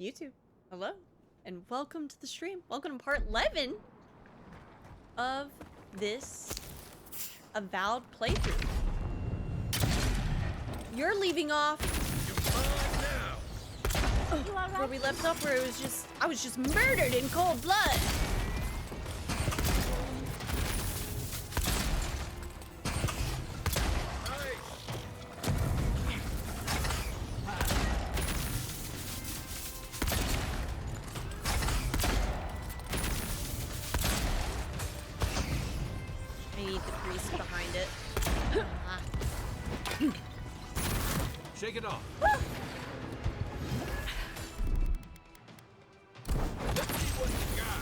YouTube, hello, and welcome to the stream. Welcome to part 11 of this Avowed playthrough. You're leaving off where we left off, where it was I was just murdered in cold blood. Shake it off. Let's see what you got.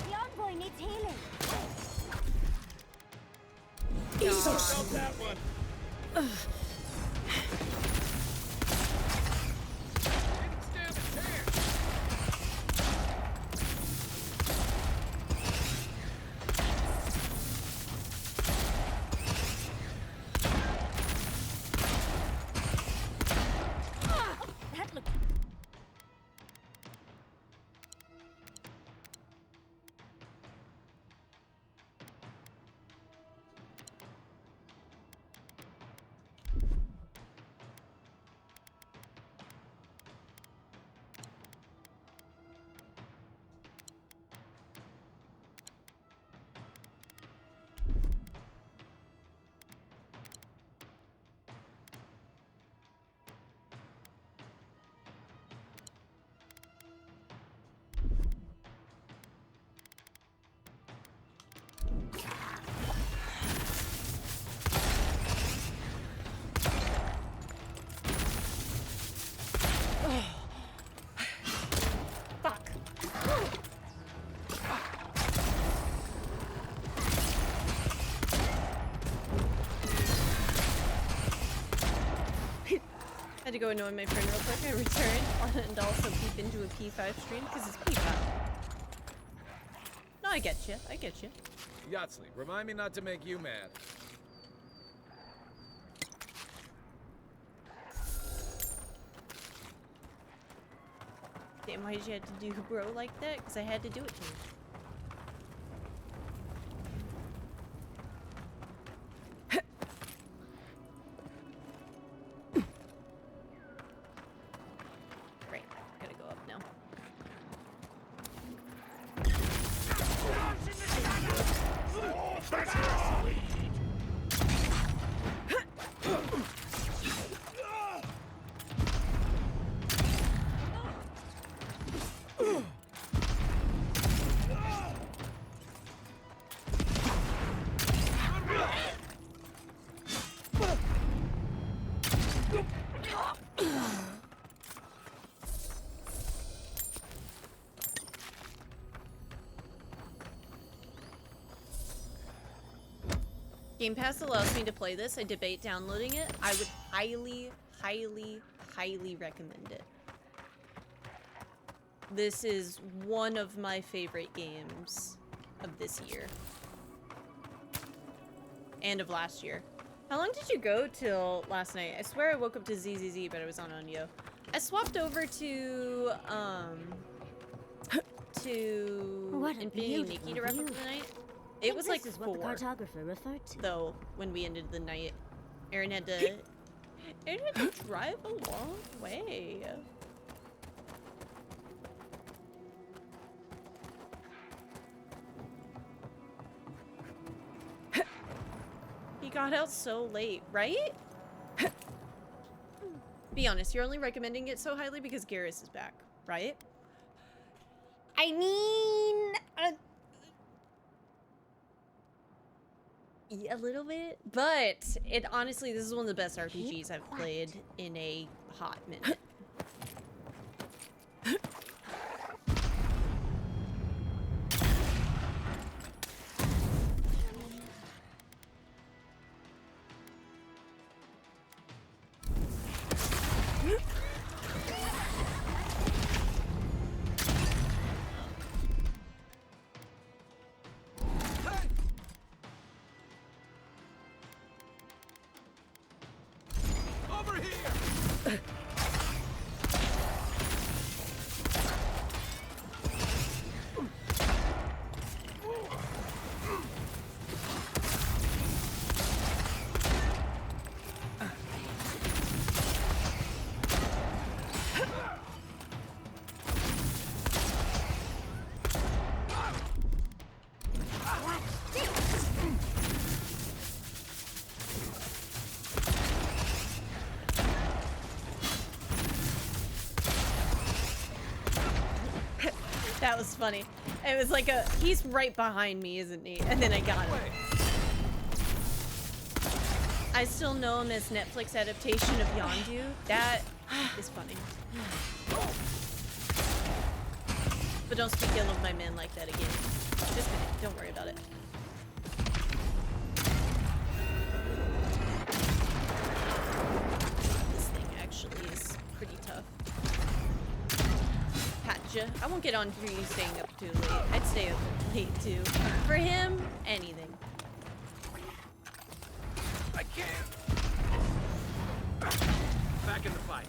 The envoy needs healing. Stop that one. Had to go annoy my friend real quick. I returned and also peep into a P5 stream because it's P5. No, I get you. I get you. Yahtzee, remind me not to make you mad. Damn, why did you have to do bro like that? Because I had to do it to you. Game Pass allows me to play this. I debate downloading it. I would highly, highly, highly recommend it. This is one of my favorite games of this year. And of last year. How long did you go till last night? I swear I woke up to ZZZ, but I was on Yo. I swapped over to Infinity Nikki to wrap up the night. It was like 4, what the cartographer referred to. though, when we ended the night. Aaron had to drive a long way. He got out so late, right? Be honest, you're only recommending it so highly because Garrus is back, right? I mean... a little bit, but it honestly, this is one of the best RPGs I've played in a hot minute. was funny. It was like he's right behind me, isn't he? And then I got him. I still know him as Netflix adaptation of Yondu. That is funny. But don't speak ill of my man like that again. Just kidding. Don't worry about it. This thing actually is pretty tough. Patcha. I won't get on for you staying up too late. I'd stay up late too. For him, anything. I can't. Back in the fight.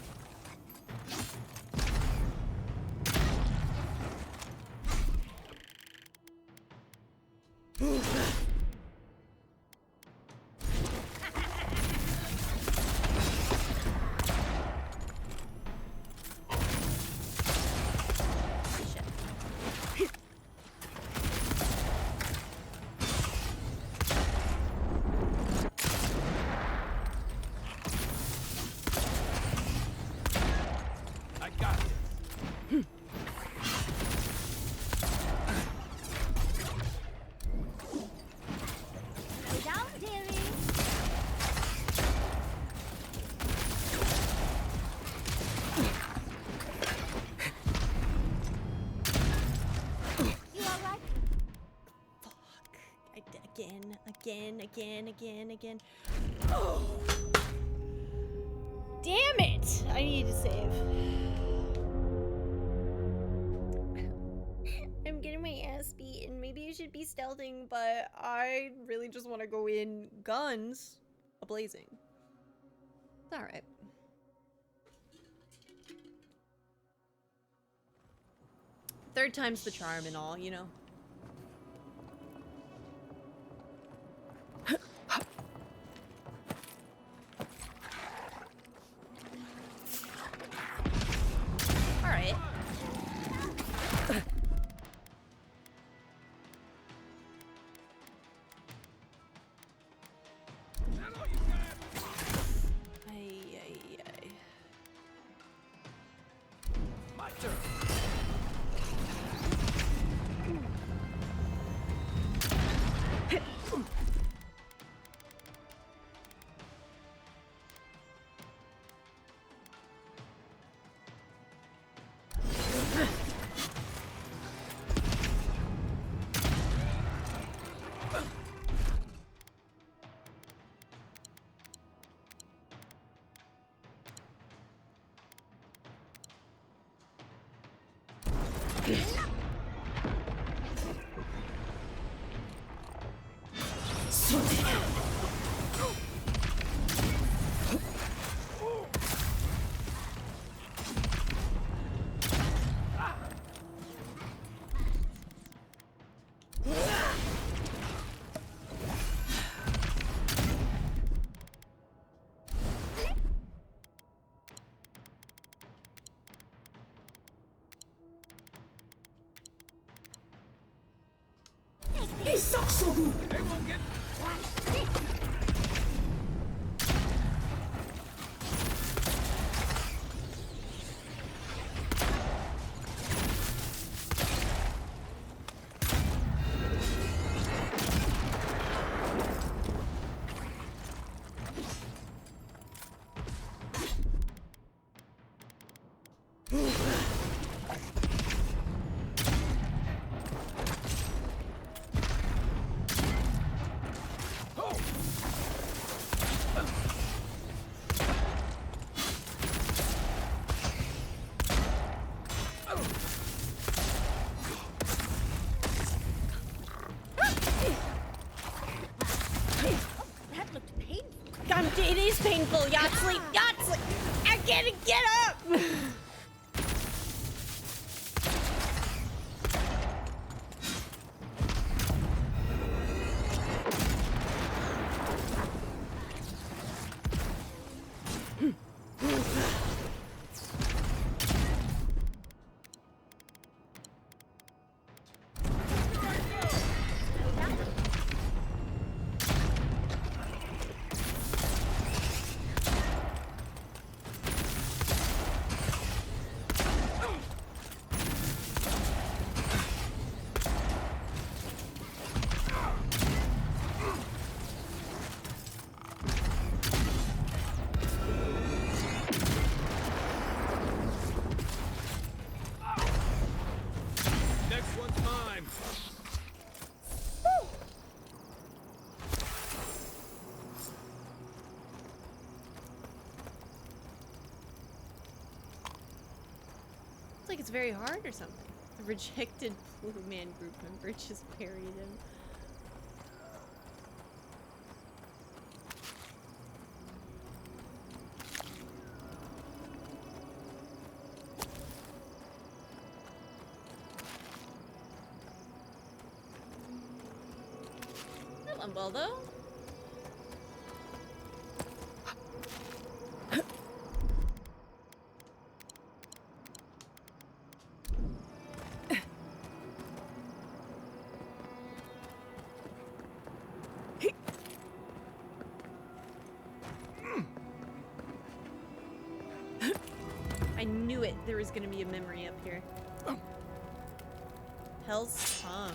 Again. Oh. Damn it! I need to save. I'm getting my ass beaten. Maybe I should be stealthing, but I really just want to go in guns a-blazing. It's alright. Third time's the charm and all, you know? Alright. My turn. They won't get. It is painful, Yahtzee! Yahtzee! I gotta get up! like it's very hard or something. The rejected Blue Man group member just buried him. That went well though. I knew it. There was gonna be a memory up here. Hell's tongue.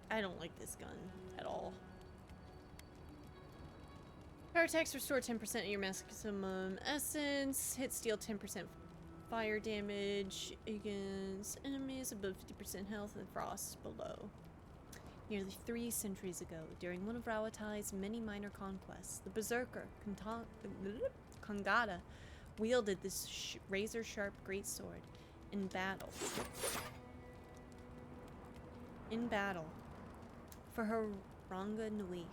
I don't like this gun at all. Power attacks restore 10% of your maximum essence. Hit steal 10% fire damage against enemies above 50% health and frost below. Nearly 3 centuries ago, during one of Rawatai's many minor conquests, the berserker Kangada wielded this razor-sharp greatsword in battle. For her Ranga Nui.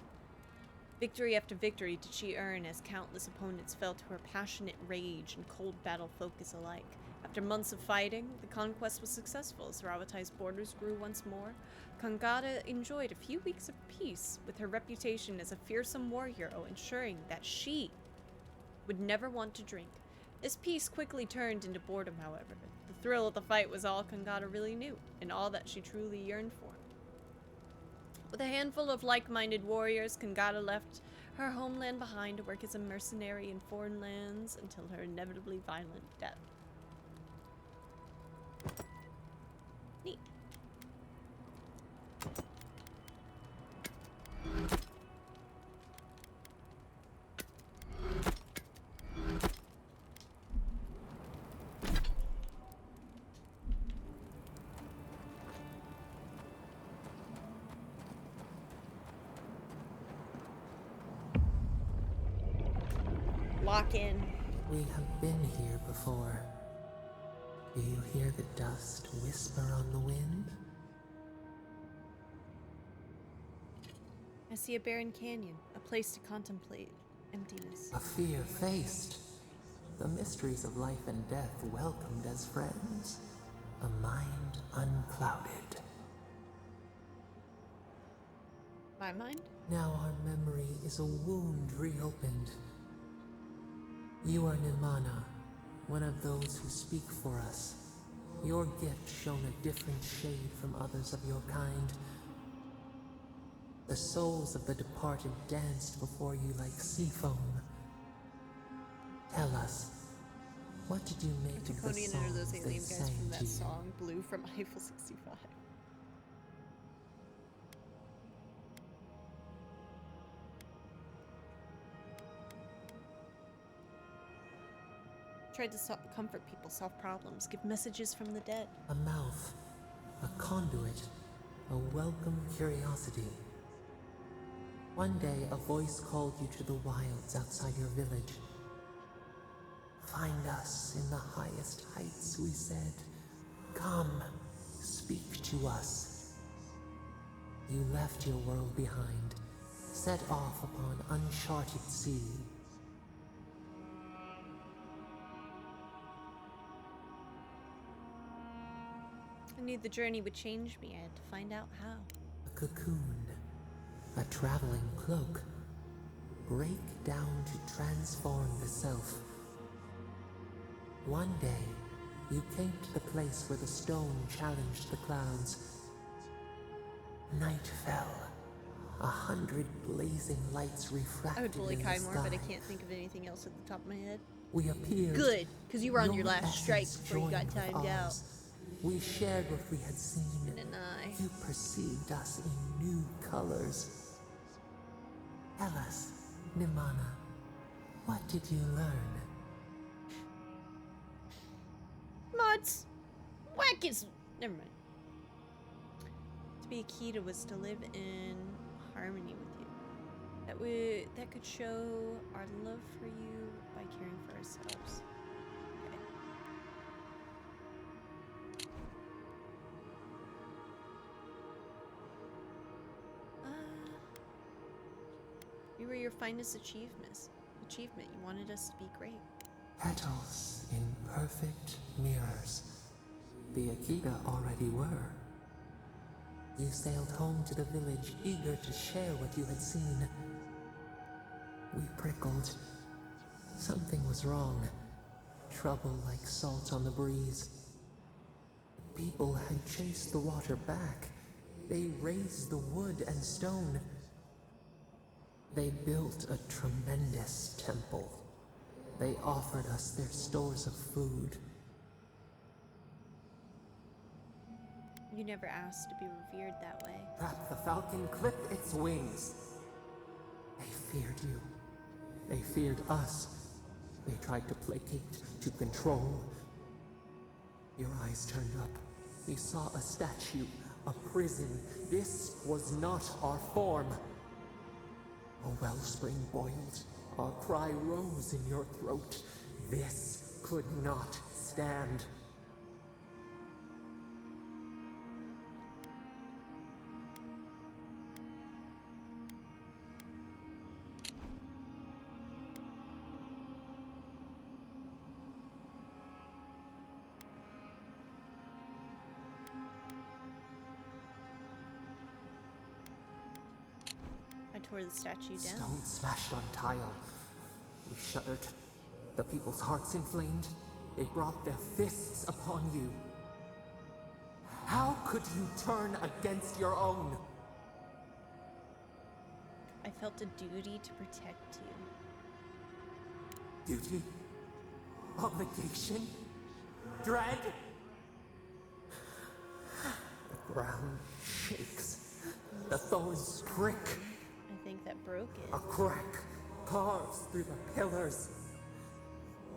Victory after victory did she earn as countless opponents fell to her passionate rage and cold battle focus alike. After months of fighting, the conquest was successful as Rawatai's borders grew once more. Kangada enjoyed a few weeks of peace, with her reputation as a fearsome war hero ensuring that she would never want to drink. This peace quickly turned into boredom, however. The thrill of the fight was all Kangada really knew, and all that she truly yearned for. With a handful of like-minded warriors, Kangada left her homeland behind to work as a mercenary in foreign lands until her inevitably violent death. Neat. Lock in. We have been here before. Do you hear the dust whisper on the wind? I see a barren canyon, a place to contemplate emptiness. A fear faced. The mysteries of life and death welcomed as friends. A mind unclouded. My mind? Now our memory is a wound reopened. You are Nirmana, one of those who speak for us. Your gift shone a different shade from others of your kind. The souls of the departed danced before you like sea foam. Tell us, what did you make of the Draconian are those songs they alien guys sang from to that you? song, Blue from Eiffel 65. Tried to comfort people, solve problems, give messages from the dead. A mouth, a conduit, a welcome curiosity. One day, a voice called you to the wilds outside your village. Find us in the highest heights, we said. Come, speak to us. You left your world behind, set off upon uncharted sea. I knew the journey would change me. I had to find out how. A cocoon, a traveling cloak. Break down to transform the self. One day, you came to the place where the stone challenged the clouds. Night fell. 100 blazing lights refracted I would bully in the Kai more, but I sky. can't think of anything else at the top of my head. We appeared. Good, because you were on your last strike essence before you got joined with timed out. ours. We shared what we had seen. And You perceived us in new colors. Tell us, Nimana, what did you learn? Mods. Whack is. Never mind. To be Akita was to live in harmony with you. That could show our love for you by caring for ourselves. Okay. You were your finest achievement. You wanted us to be great. Petals in perfect mirrors. The Akita already were. You sailed home to the village, eager to share what you had seen. We prickled. Something was wrong. Trouble like salt on the breeze. People had chased the water back. They raised the wood and stone. They built a tremendous temple. They offered us their stores of food. You never asked to be revered that way. Perhaps the falcon clipped its wings. They feared you. They feared us. They tried to placate, to control. Your eyes turned up. We saw a statue, a prison. This was not our form. A wellspring boiled. Our cry rose in your throat. This could not stand. I tore the statue down. Stone smashed on tile. We shuddered. The people's hearts inflamed. They brought their fists upon you. How could you turn against your own? I felt a duty to protect you. Duty? Obligation? Dread? The ground shakes. The thorns prick. I think that broke it. A crack carves through the pillars.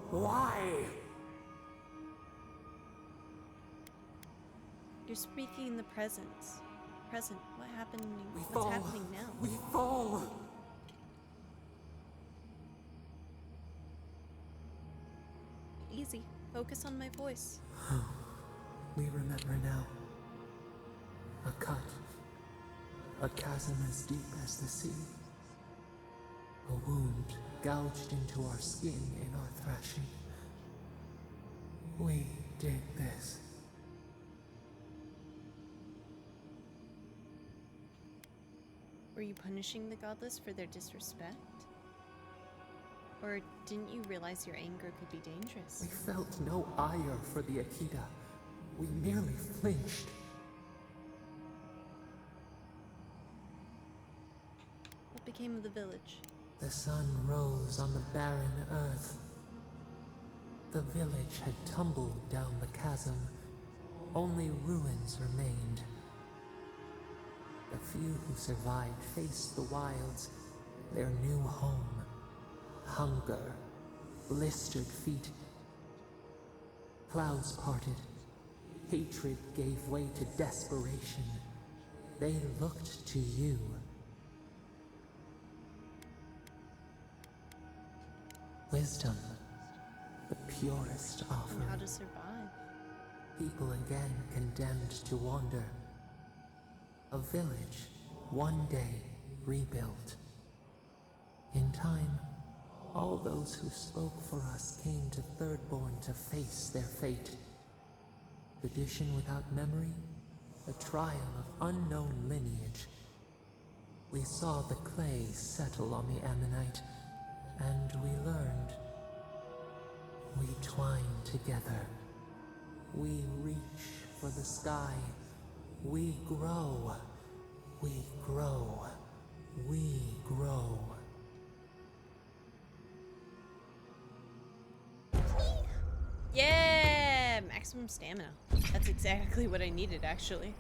Why? You're speaking in the present. Present. What happened? We What's fall. happening now? We fall. Easy. Focus on my voice. We remember now. A cut. A chasm as deep as the sea. A wound gouged into our skin in our thrashing. We did this. Were you punishing the godless for their disrespect? Or didn't you realize your anger could be dangerous? We felt no ire for the Akita. We merely flinched. What became of the village? The sun rose on the barren earth. The village had tumbled down the chasm. Only ruins remained. The few who survived faced the wilds, their new home. Hunger, blistered feet. Clouds parted. Hatred gave way to desperation. They looked to you. Wisdom, the purest And how offering. to survive? People again condemned to wander. A village, one day rebuilt. In time, all those who spoke for us came to Thirdborn to face their fate. Tradition without memory, a trial of unknown lineage. We saw the clay settle on the Ammonite, and we learned. We twine together. We reach for the sky. We grow. We grow. We grow. Yeah! Maximum stamina. That's That's exactly what I needed, actually.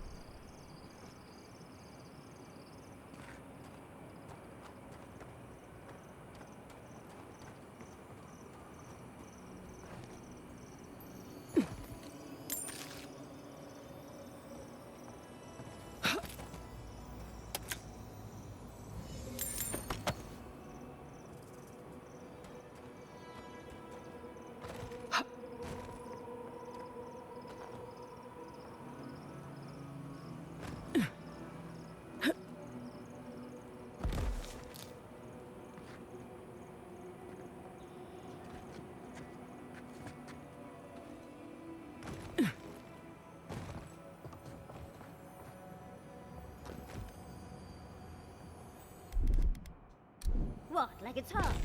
What, like it's hard?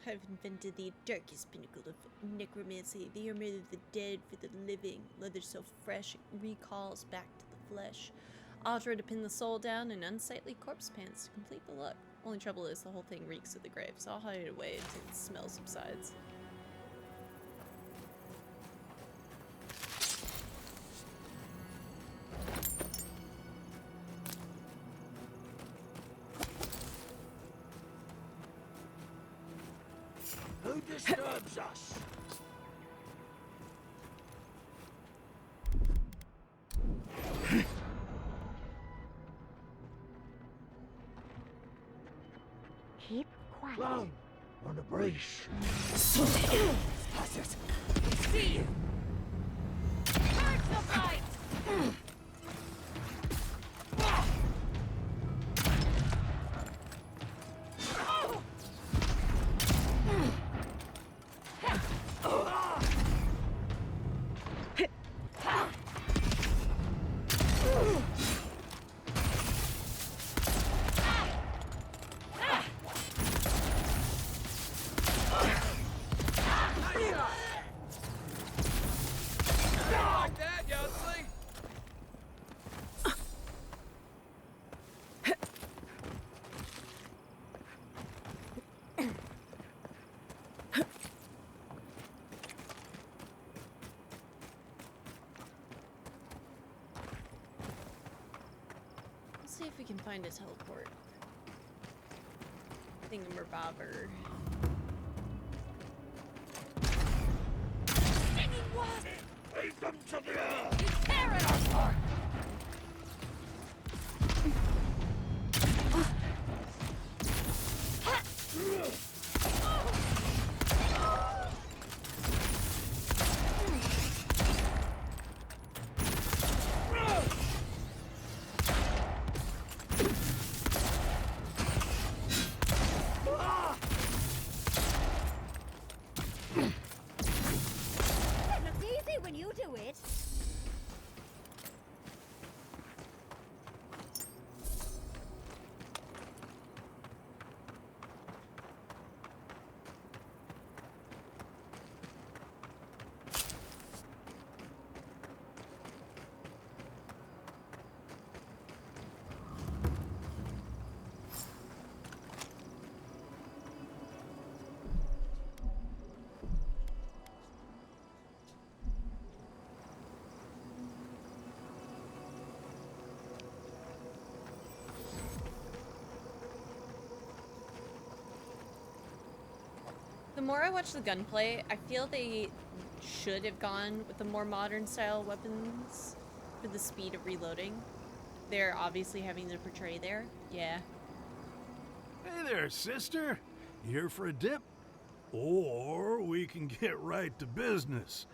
I've invented the darkest pinnacle of necromancy, the armor of the dead for the living, leather so fresh it recalls back to the flesh. Audra to pin the soul down, and unsightly corpse pants to complete the look. Only trouble is the whole thing reeks of the grave, so I'll hide it away until the smell subsides. Who disturbs us? Keep quiet. Clown on the breach. See you! Charge the fight! See if we can find a teleport. Thingamabobber. Singing wasp! Lead them to the earth! You tear it apart! It looks easy when you do it. The more I watch the gunplay, I feel they should have gone with the more modern style weapons for the speed of reloading. they're obviously having to portray there. Yeah. Hey there, sister. You here for a dip? Or we can get right to business.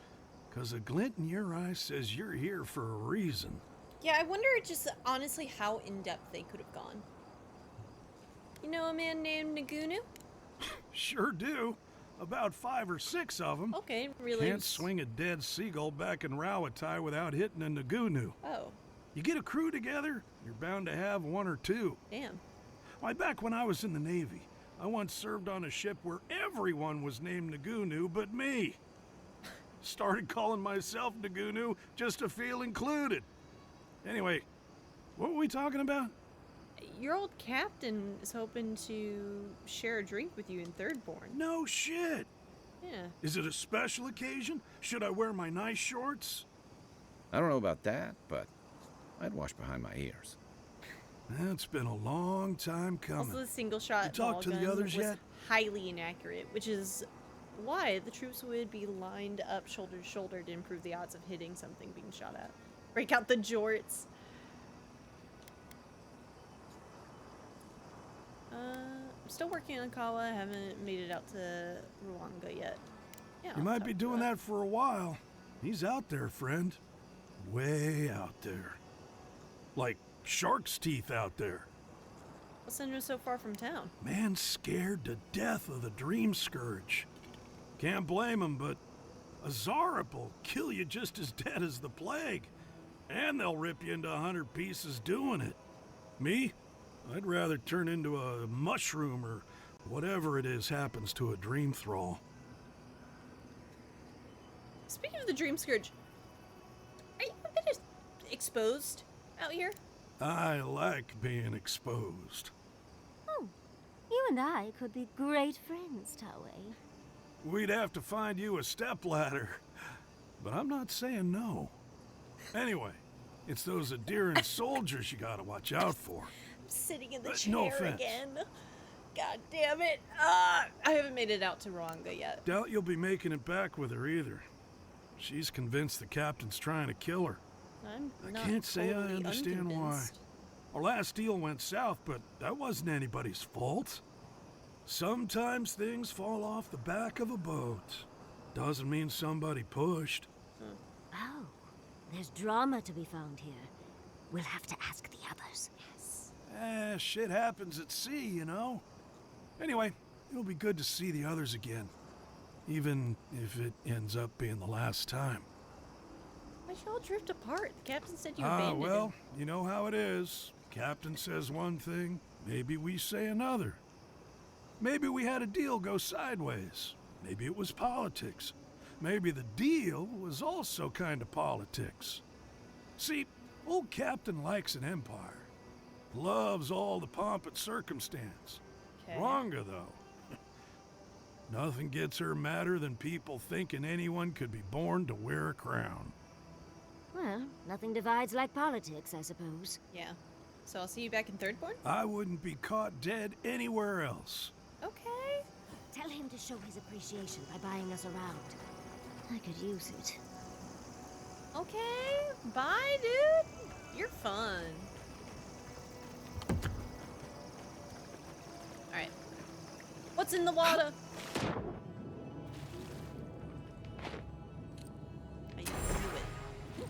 'Cause a glint in your eye says you're here for a reason. Yeah, I wonder just honestly how in-depth they could have gone. You know a man named Nagunu? Sure do. About 5 or 6 of them. Okay, really. Can't swing a dead seagull back in Rawatai without hitting a Nagunu. Oh, You get a crew together, you're bound to have 1 or 2. damn. Why, back when I was in the Navy, I once served on a ship where everyone was named Nagunu but me. Started calling myself Nagunu just to feel included. Anyway, what were we talking about? Your old captain is hoping to share a drink with you in Thirdborn. No shit. Yeah. Is it a special occasion? Should I wear my nice shorts? I don't know about that, but I'd wash behind my ears. It's been a long time coming. Also, the single shot You talked to the ball gun others was yet? highly inaccurate, which is why the troops would be lined up shoulder to shoulder to improve the odds of hitting something being shot at. Break out the jorts. I'm still working on Kawa. I haven't made it out to Ruanga yet. Yeah, You I'll might talk be to doing her. that for a while. He's out there, friend. Way out there. Like shark's teeth out there. What's sending us so far from town? Man scared to death of the Dream Scourge. Can't blame him, but a Zarap will kill you just as dead as the plague. And they'll rip you into 100 pieces doing it. Me? I'd rather turn into a mushroom or whatever it is happens to a dream thrall. Speaking of the Dream Scourge, are you a bit exposed out here? I like being exposed. Oh, you and I could be great friends, Tawe. We'd have to find you a stepladder. But I'm not saying no. Anyway, it's those Adiran soldiers you gotta watch out for. I'm sitting in the No chair offense. again. God damn it. I haven't made it out to Ruanga yet. Doubt you'll be making it back with her either. She's convinced the captain's trying to kill her. I'm I not can't say I totally understand why. unconvinced. Our last deal went south, but that wasn't anybody's fault. Sometimes things fall off the back of a boat. Doesn't mean somebody pushed. Oh, there's drama to be found here. We'll have to ask the others. Shit happens at sea, you know? Anyway, it'll be good to see the others again. Even if it ends up being the last time. Why'd you all drift apart? The captain said you abandoned Well, him. you know how it is. Captain says one thing, maybe we say another. Maybe we had a deal go sideways. Maybe it was politics. Maybe the deal was also kind of politics. See, old Captain likes an empire. Loves all the pomp and circumstance. Okay. Wronga, though. Nothing gets her madder than people thinking anyone could be born to wear a crown. Well, nothing divides like politics, I suppose. Yeah. So I'll see you back in Thirdborn? I wouldn't be caught dead anywhere else. Okay. Tell him to show his appreciation by buying us around. I could use it. Okay. Bye, dude. You're fun. Alright. What's in the water? I knew it.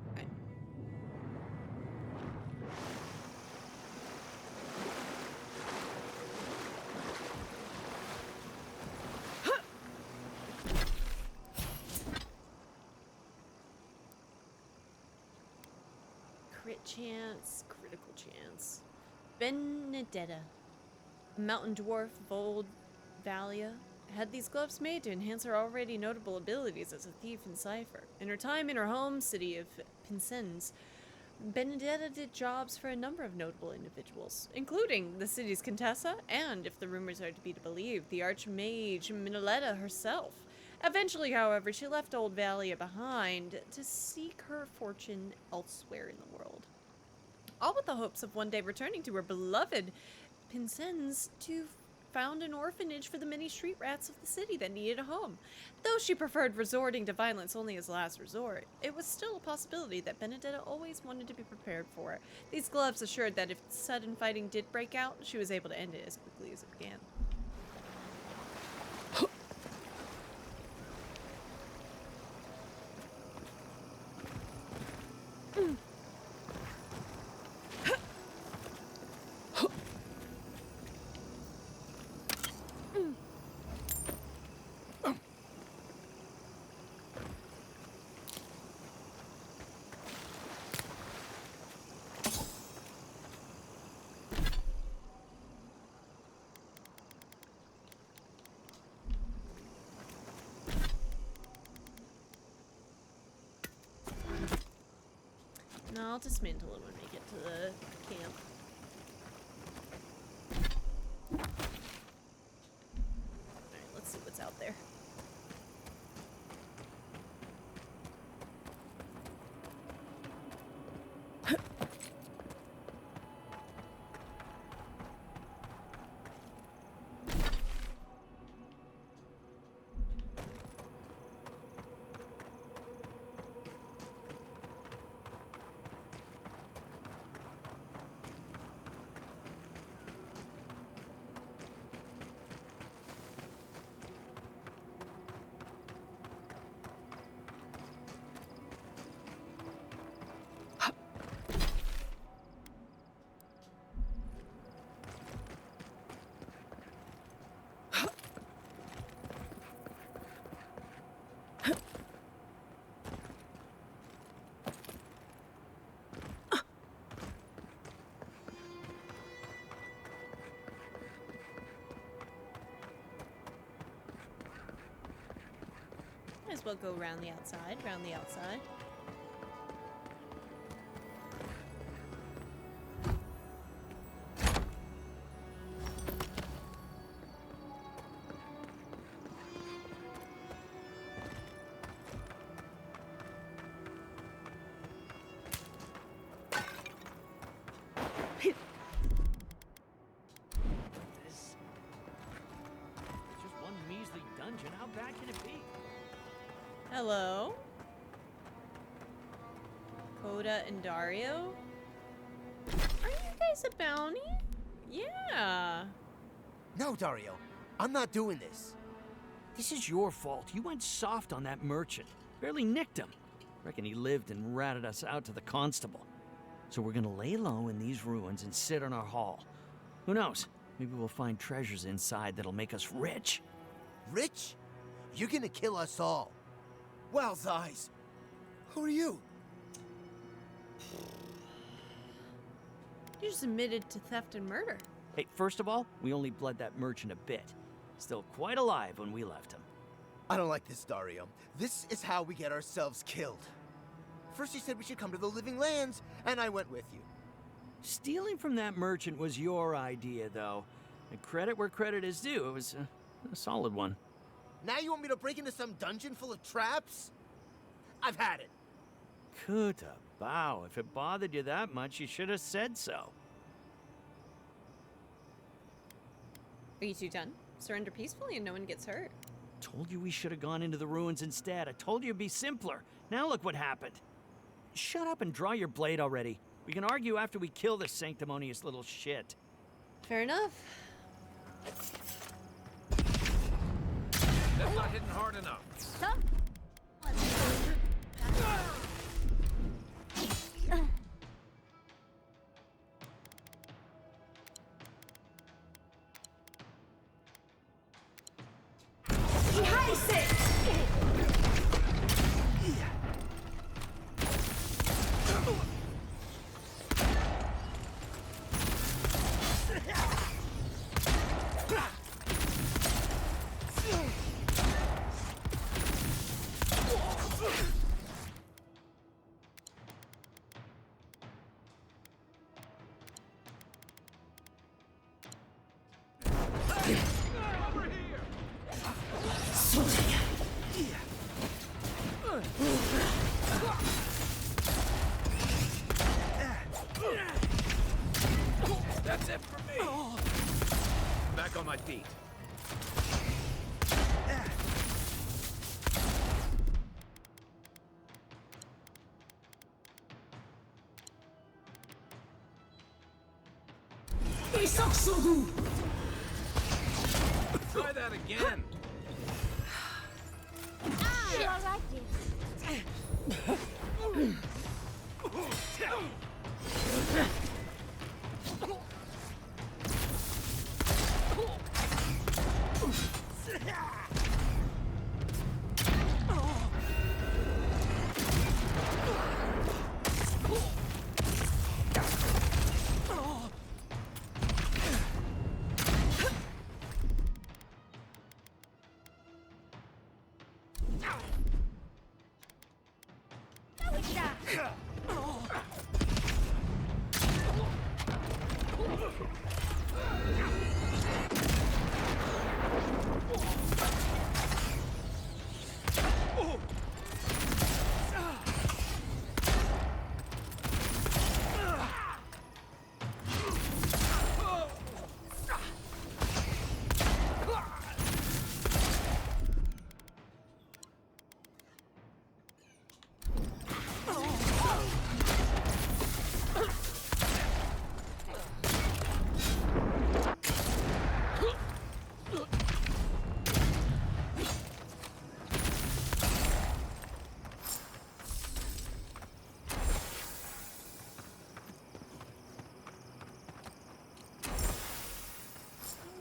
Alright. Crit chance, critical chance. Benedetta, a mountain dwarf of old Valia, had these gloves made to enhance her already notable abilities as a thief and cipher. In her time in her home city of Pinsens, Benedetta did jobs for a number of notable individuals, including the city's Contessa and, if the rumors are to be believed, the Archmage Minoletta herself. Eventually, however, she left Old Valia behind to seek her fortune elsewhere in the world. All with the hopes of one day returning to her beloved Pinsens to found an orphanage for the many street rats of the city that needed a home. Though she preferred resorting to violence only as a last resort, it was still a possibility that Benedetta always wanted to be prepared for. These gloves assured that if sudden fighting did break out, she was able to end it as quickly as it began. No, I'll dismantle it when we get to the camp. Alright, let's see what's out there. Might as well go around the outside, round the outside. This just one measly dungeon. How bad can it be? Hello? Coda and Dario? Are you guys a bounty? Yeah. No, Dario. I'm not doing this. This is your fault. You went soft on that merchant. Barely nicked him. Reckon he lived and ratted us out to the constable. So we're gonna lay low in these ruins and sit on our haul. Who knows? Maybe we'll find treasures inside that'll make us rich. Rich? You're gonna kill us all. Wow's eyes. Who are you? You just admitted to theft and murder. Hey, first of all, we only bled that merchant a bit. Still quite alive when we left him. I don't like this, Dario. This is how we get ourselves killed. First you said we should come to the Living Lands, and I went with you. Stealing from that merchant was your idea, though. And credit where credit is due. It was a solid one. Now you want me to break into some dungeon full of traps? I've had it. Kuta, bow. If it bothered you that much, you should have said so. Are you two done? Surrender peacefully and no one gets hurt. Told you we should have gone into the ruins instead. I told you it'd be simpler. Now look what happened. Shut up and draw your blade already. We can argue after we kill this sanctimonious little shit. Fair enough. That's not hitting hard enough. Try that again. You're all right, dear.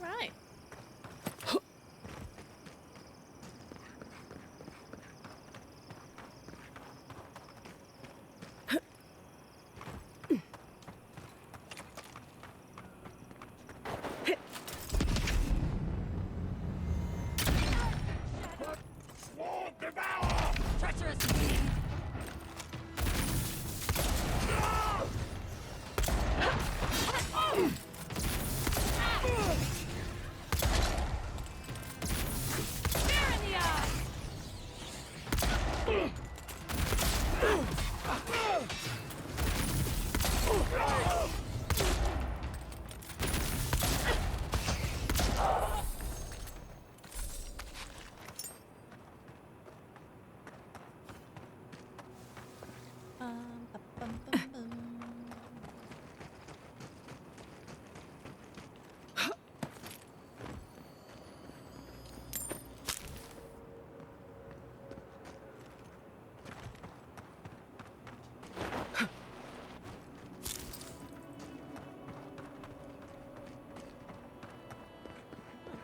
Alright. Sword devour! Treacherous! Spear in the eye! Bum, bum, bum, bum.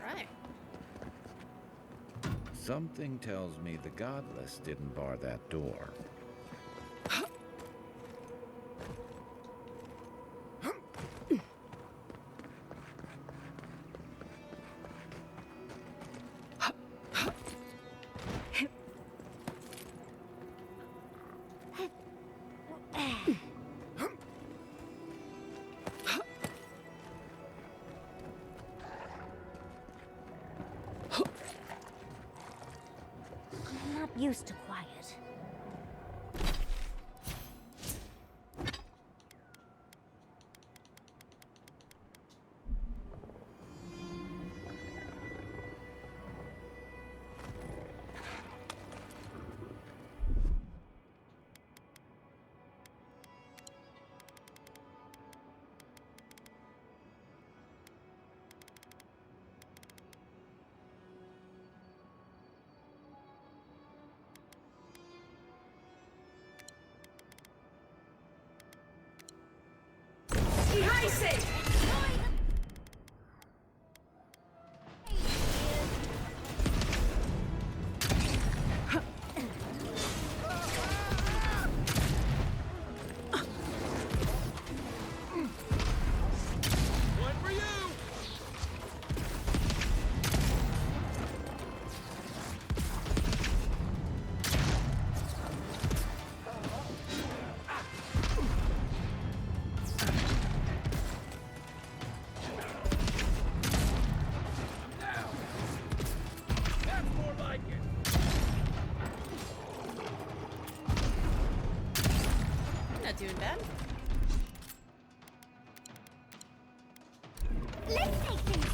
Alright. Something tells me the Godless didn't bar that door. I'm not used to quiet. One for you! That's more like it! Not doing bad. Let's take things.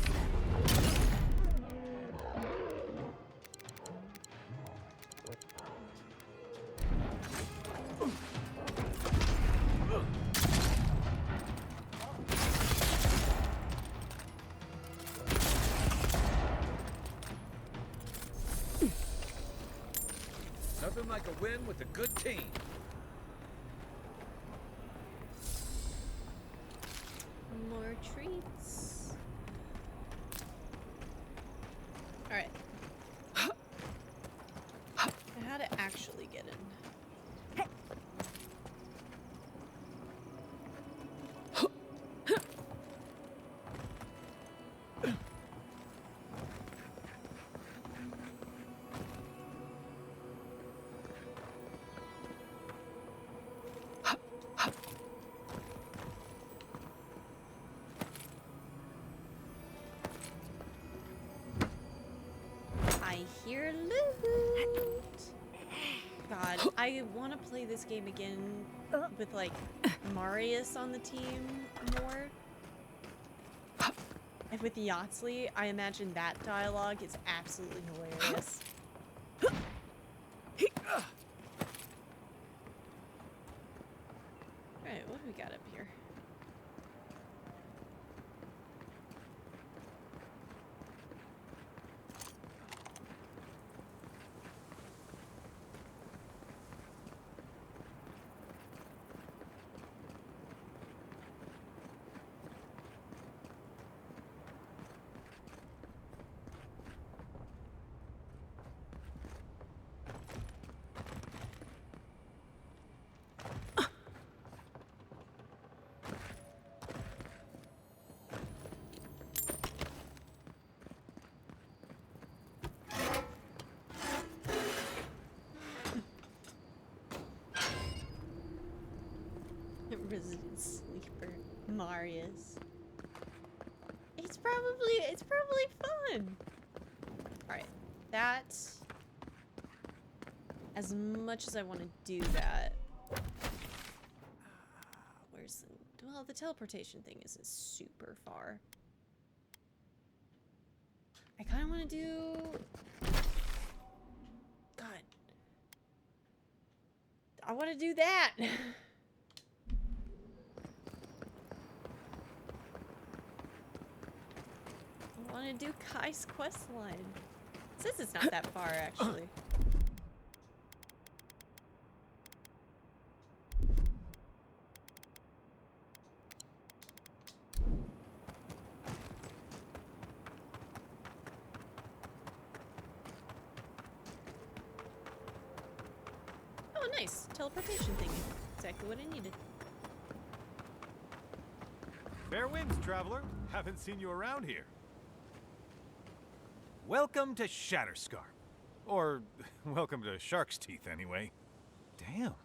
Nothing like a win with a good team. More treats. Alright. How to actually get in. I hear loot. God, I want to play this game again with like Marius on the team more. And with Yahtzee, I imagine that dialogue is absolutely hilarious. Alright, what do we got up here? Resident sleeper, Marius. It's probably fun. All right, that. As much as I want to do that, where's the? Well, the teleportation thing isn't super far. I kind of want to do. God, I want to do that. I want to do Kai's quest line. It says it's not that far, actually. Oh, nice. Teleportation thingy. Exactly what I needed. Fair winds, traveler. Haven't seen you around here. Welcome to Shatterscarp. Or, welcome to Shark's Teeth, anyway. Damn.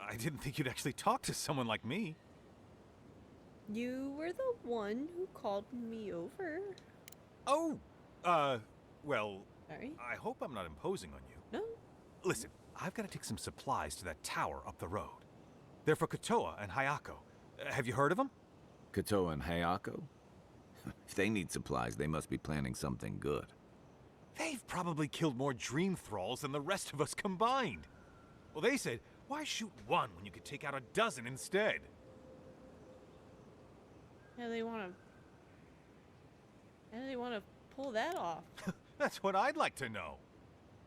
I didn't think you'd actually talk to someone like me. You were the one who called me over. Oh! Well... Sorry? I hope I'm not imposing on you. No. Listen, I've got to take some supplies to that tower up the road. They're for Kotoa and Hayako. Have you heard of them? Kotoa and Hayako? If they need supplies, they must be planning something good. They've probably killed more dream thralls than the rest of us combined. Well, they said, why shoot one when you could take out a dozen instead? How do they want to pull that off? That's what I'd like to know.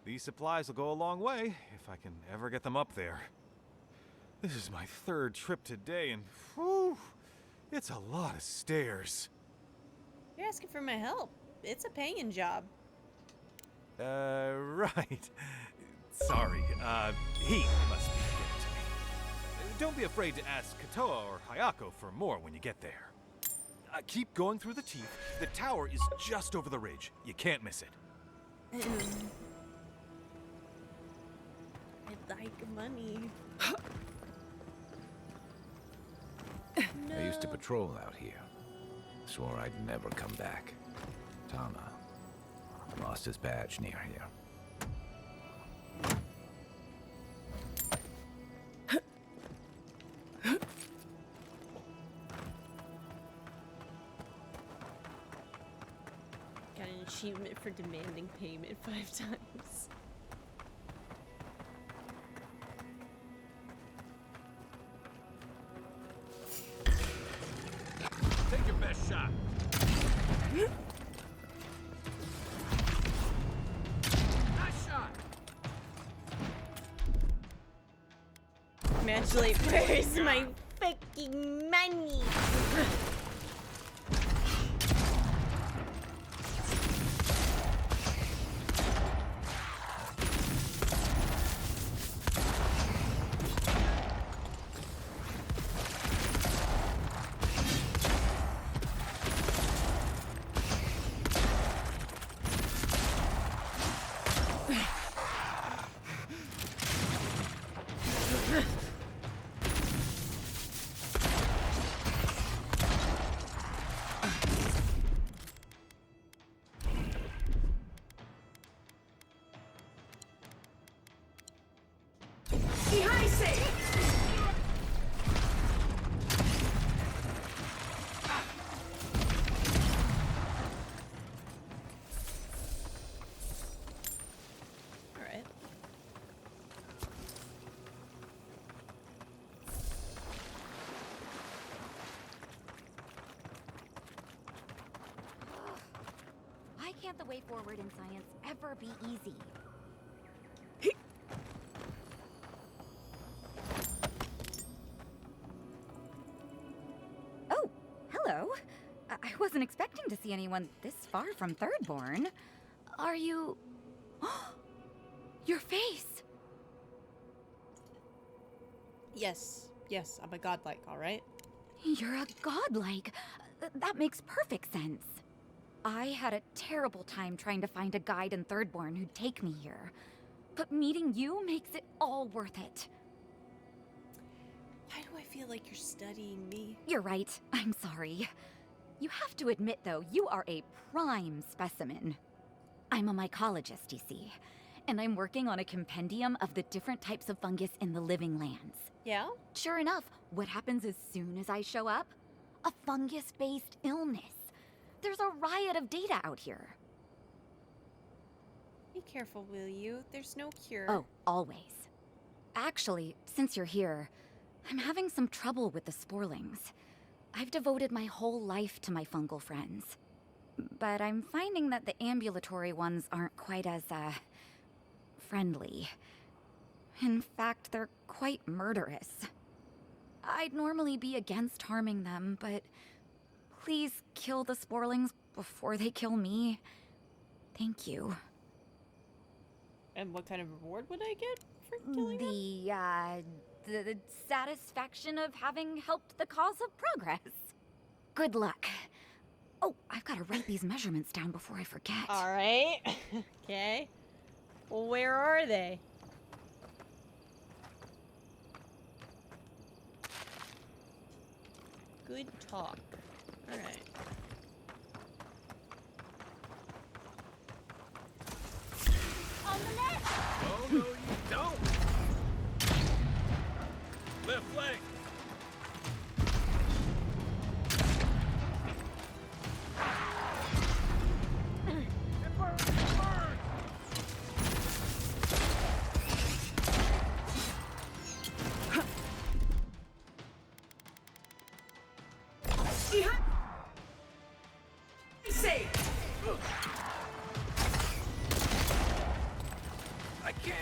These supplies will go a long way if I can ever get them up there. This is my third trip today, and whew, it's a lot of stairs. You're asking for my help. It's a paying job. Right. Sorry, he must be getting to me. Don't be afraid to ask Kotoa or Hayako for more when you get there. Keep going through the teeth. The tower is just over the ridge. You can't miss it. I'd like money. No. I used to patrol out here. Swore I'd never come back. Tama lost his badge near here. Got an achievement for demanding payment 5 times. Take your best shot. Nice shot. Congratulate. Where's my fucking money? Alright. Why can't the way forward in science ever be easy? Oh, hello. I wasn't expecting to see anyone this far from Thirdborn. Are you... Your face! Yes. Yes, I'm a godlike, alright? You're a godlike. That makes perfect sense. I had a terrible time trying to find a guide in Thirdborn who'd take me here. But meeting you makes it all worth it. Why do I feel like you're studying me? You're right. I'm sorry. You have to admit, though, you are a prime specimen. I'm a mycologist, you see, and I'm working on a compendium of the different types of fungus in the living lands. Yeah? Sure enough, what happens as soon as I show up? A fungus-based illness. There's a riot of data out here. Be careful, will you? There's no cure. Oh, always. Actually, since you're here, I'm having some trouble with the sporlings. I've devoted my whole life to my fungal friends. But I'm finding that the ambulatory ones aren't quite as, friendly. In fact, they're quite murderous. I'd normally be against harming them, but please kill the sporlings before they kill me. Thank you. And what kind of reward would I get for killing them? The satisfaction of having helped the cause of progress. Good luck. Oh, I've got to write these measurements down before I forget. Alright. Okay. Well, where are they? Good talk. Alright. On the net! Oh, no, you don't! Left flank! It burns! It burns! I can't!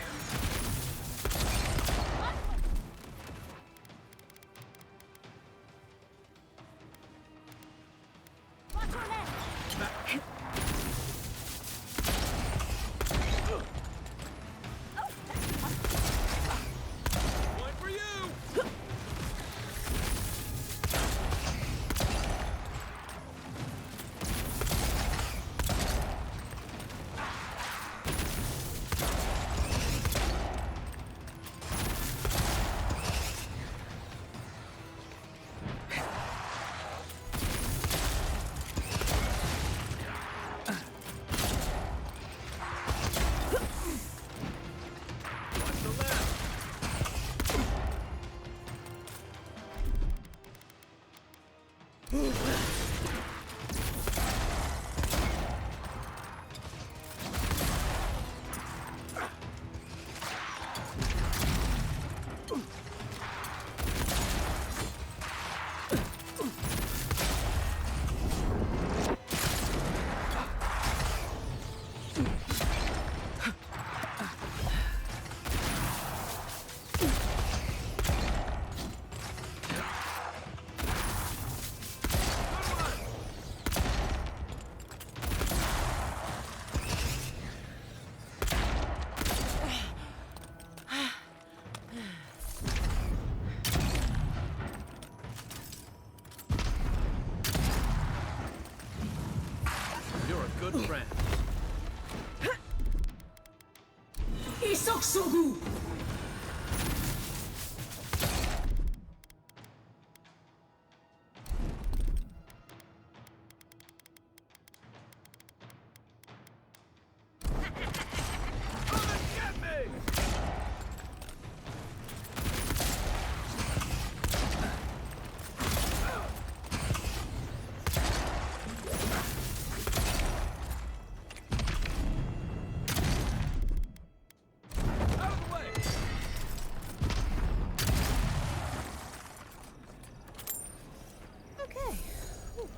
Isoksugu! Okay. Whew.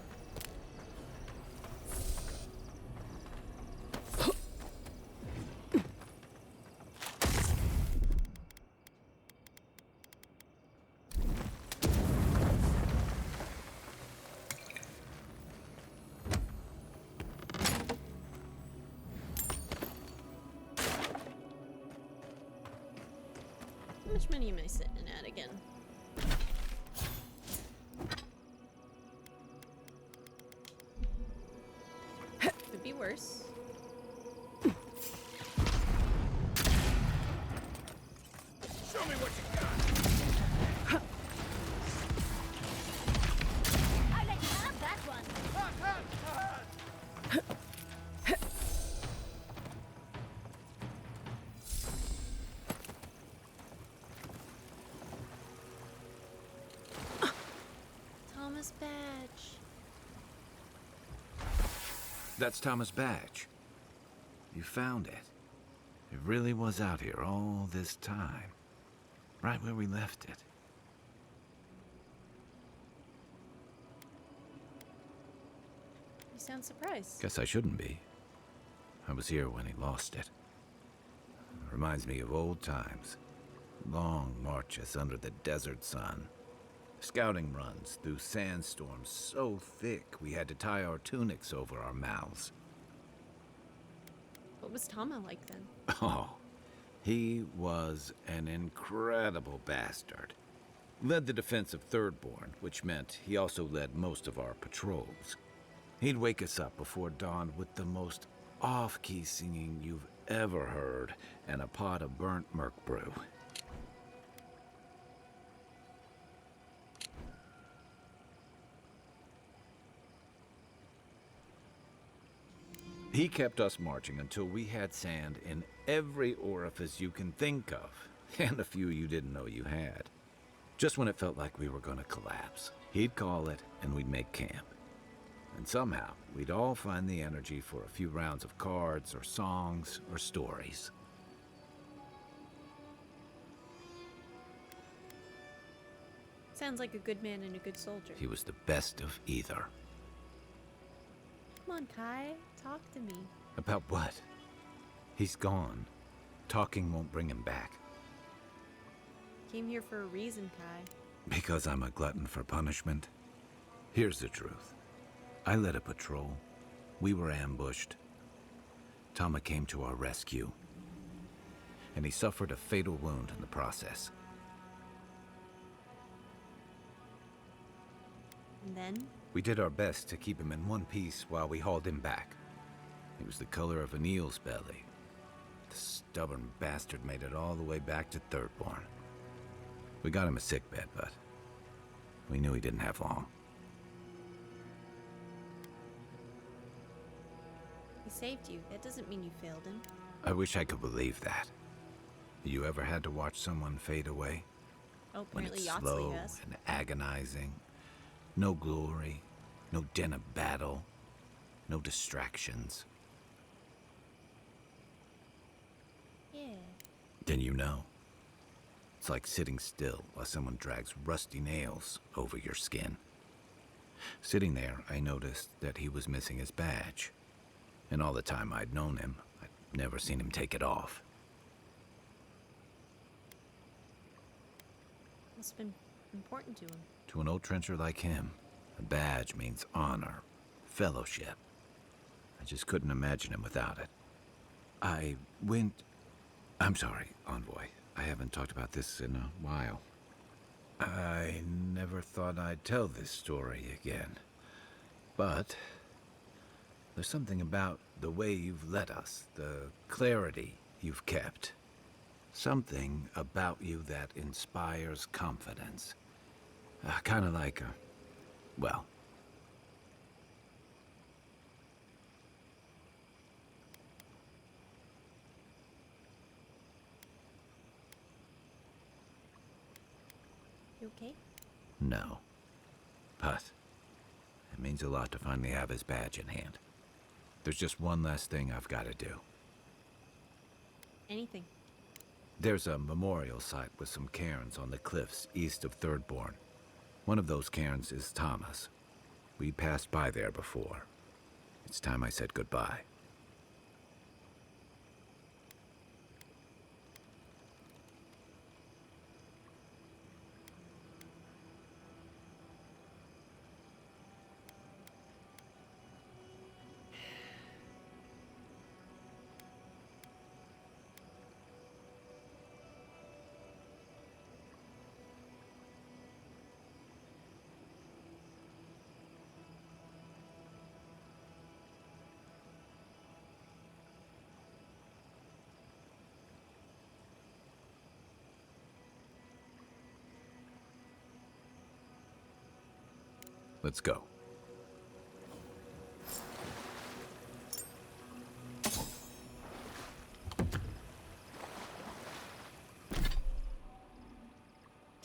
How much money am I sitting at again? Could be worse. Show me what you got. I let you have that one. Thomas Badge. That's Thomas' badge. You found it. It really was out here all this time. Right where we left it. You sound surprised. Guess I shouldn't be. I was here when he lost it. Reminds me of old times. Long marches under the desert sun. Scouting runs through sandstorms so thick we had to tie our tunics over our mouths. What was Tama like then? Oh, he was an incredible bastard. Led the defense of Thirdborn, which meant he also led most of our patrols. He'd wake us up before dawn with the most off-key singing you've ever heard and a pot of burnt merc brew. He kept us marching until we had sand in every orifice you can think of, and a few you didn't know you had. Just when it felt like we were gonna collapse, he'd call it and we'd make camp. And somehow, we'd all find the energy for a few rounds of cards or songs or stories. Sounds like a good man and a good soldier. He was the best of either. Come on, Kai. Talk to me. About what? He's gone. Talking won't bring him back. Came here for a reason, Kai. Because I'm a glutton for punishment? Here's the truth. I led a patrol. We were ambushed. Tama came to our rescue. And he suffered a fatal wound in the process. And then? We did our best to keep him in one piece while we hauled him back. He was the color of an eel's belly. The stubborn bastard made it all the way back to Thirdborn. We got him a sickbed, but we knew he didn't have long. He saved you. That doesn't mean you failed him. I wish I could believe that. You ever had to watch someone fade away? Oh, When apparently it's Yahtzee slow has. and agonizing. No glory, no din of battle, no distractions. Yeah. Then you know. It's like sitting still while someone drags rusty nails over your skin. Sitting there, I noticed that he was missing his badge. And all the time I'd known him, I'd never seen him take it off. Must have been important to him. To an old trencher like him, a badge means honor, fellowship. I just couldn't imagine him without it. I'm sorry, Envoy. I haven't talked about this in a while. I never thought I'd tell this story again. But there's something about the way you've led us, the clarity you've kept. Something about you that inspires confidence. Kind of like a... well... You okay? no. But it means a lot to finally have his badge in hand. There's just one last thing I've got to do. Anything. There's a memorial site with some cairns on the cliffs east of Thirdborn. One of those cairns is Thomas. We passed by there before. It's time I said goodbye. Let's go.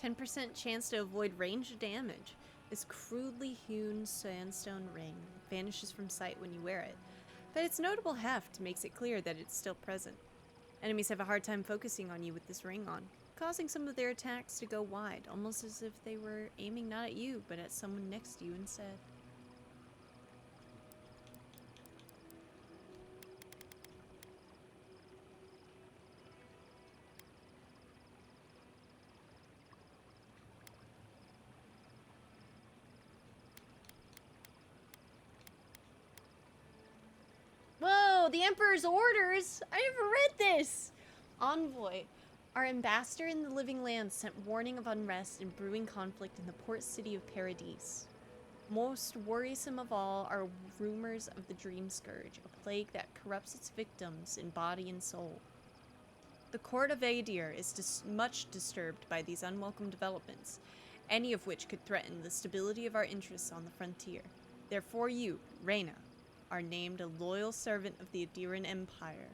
%10 chance to avoid range damage. This crudely hewn sandstone ring vanishes from sight when you wear it, but its notable heft makes it clear that it's still present. Enemies have a hard time focusing on you with this ring on, causing some of their attacks to go wide, almost as if they were aiming not at you, but at someone next to you instead. Whoa, the Emperor's orders! I never read this! Envoy. Our ambassador in the living lands sent warning of unrest and brewing conflict in the port city of Paradise. Most worrisome of all are rumors of the Dream Scourge, a plague that corrupts its victims in body and soul. The court of Adir is much disturbed by these unwelcome developments, any of which could threaten the stability of our interests on the frontier. Therefore you, Reyna, are named a loyal servant of the Adiran Empire,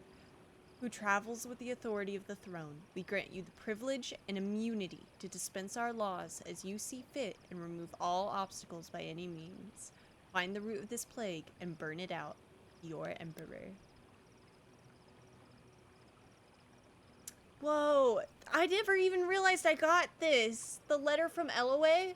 who travels with the authority of the throne. We grant you the privilege and immunity to dispense our laws as you see fit and remove all obstacles by any means. Find the root of this plague and burn it out. Your Emperor. Whoa, I never even realized I got this. The letter from Eloe?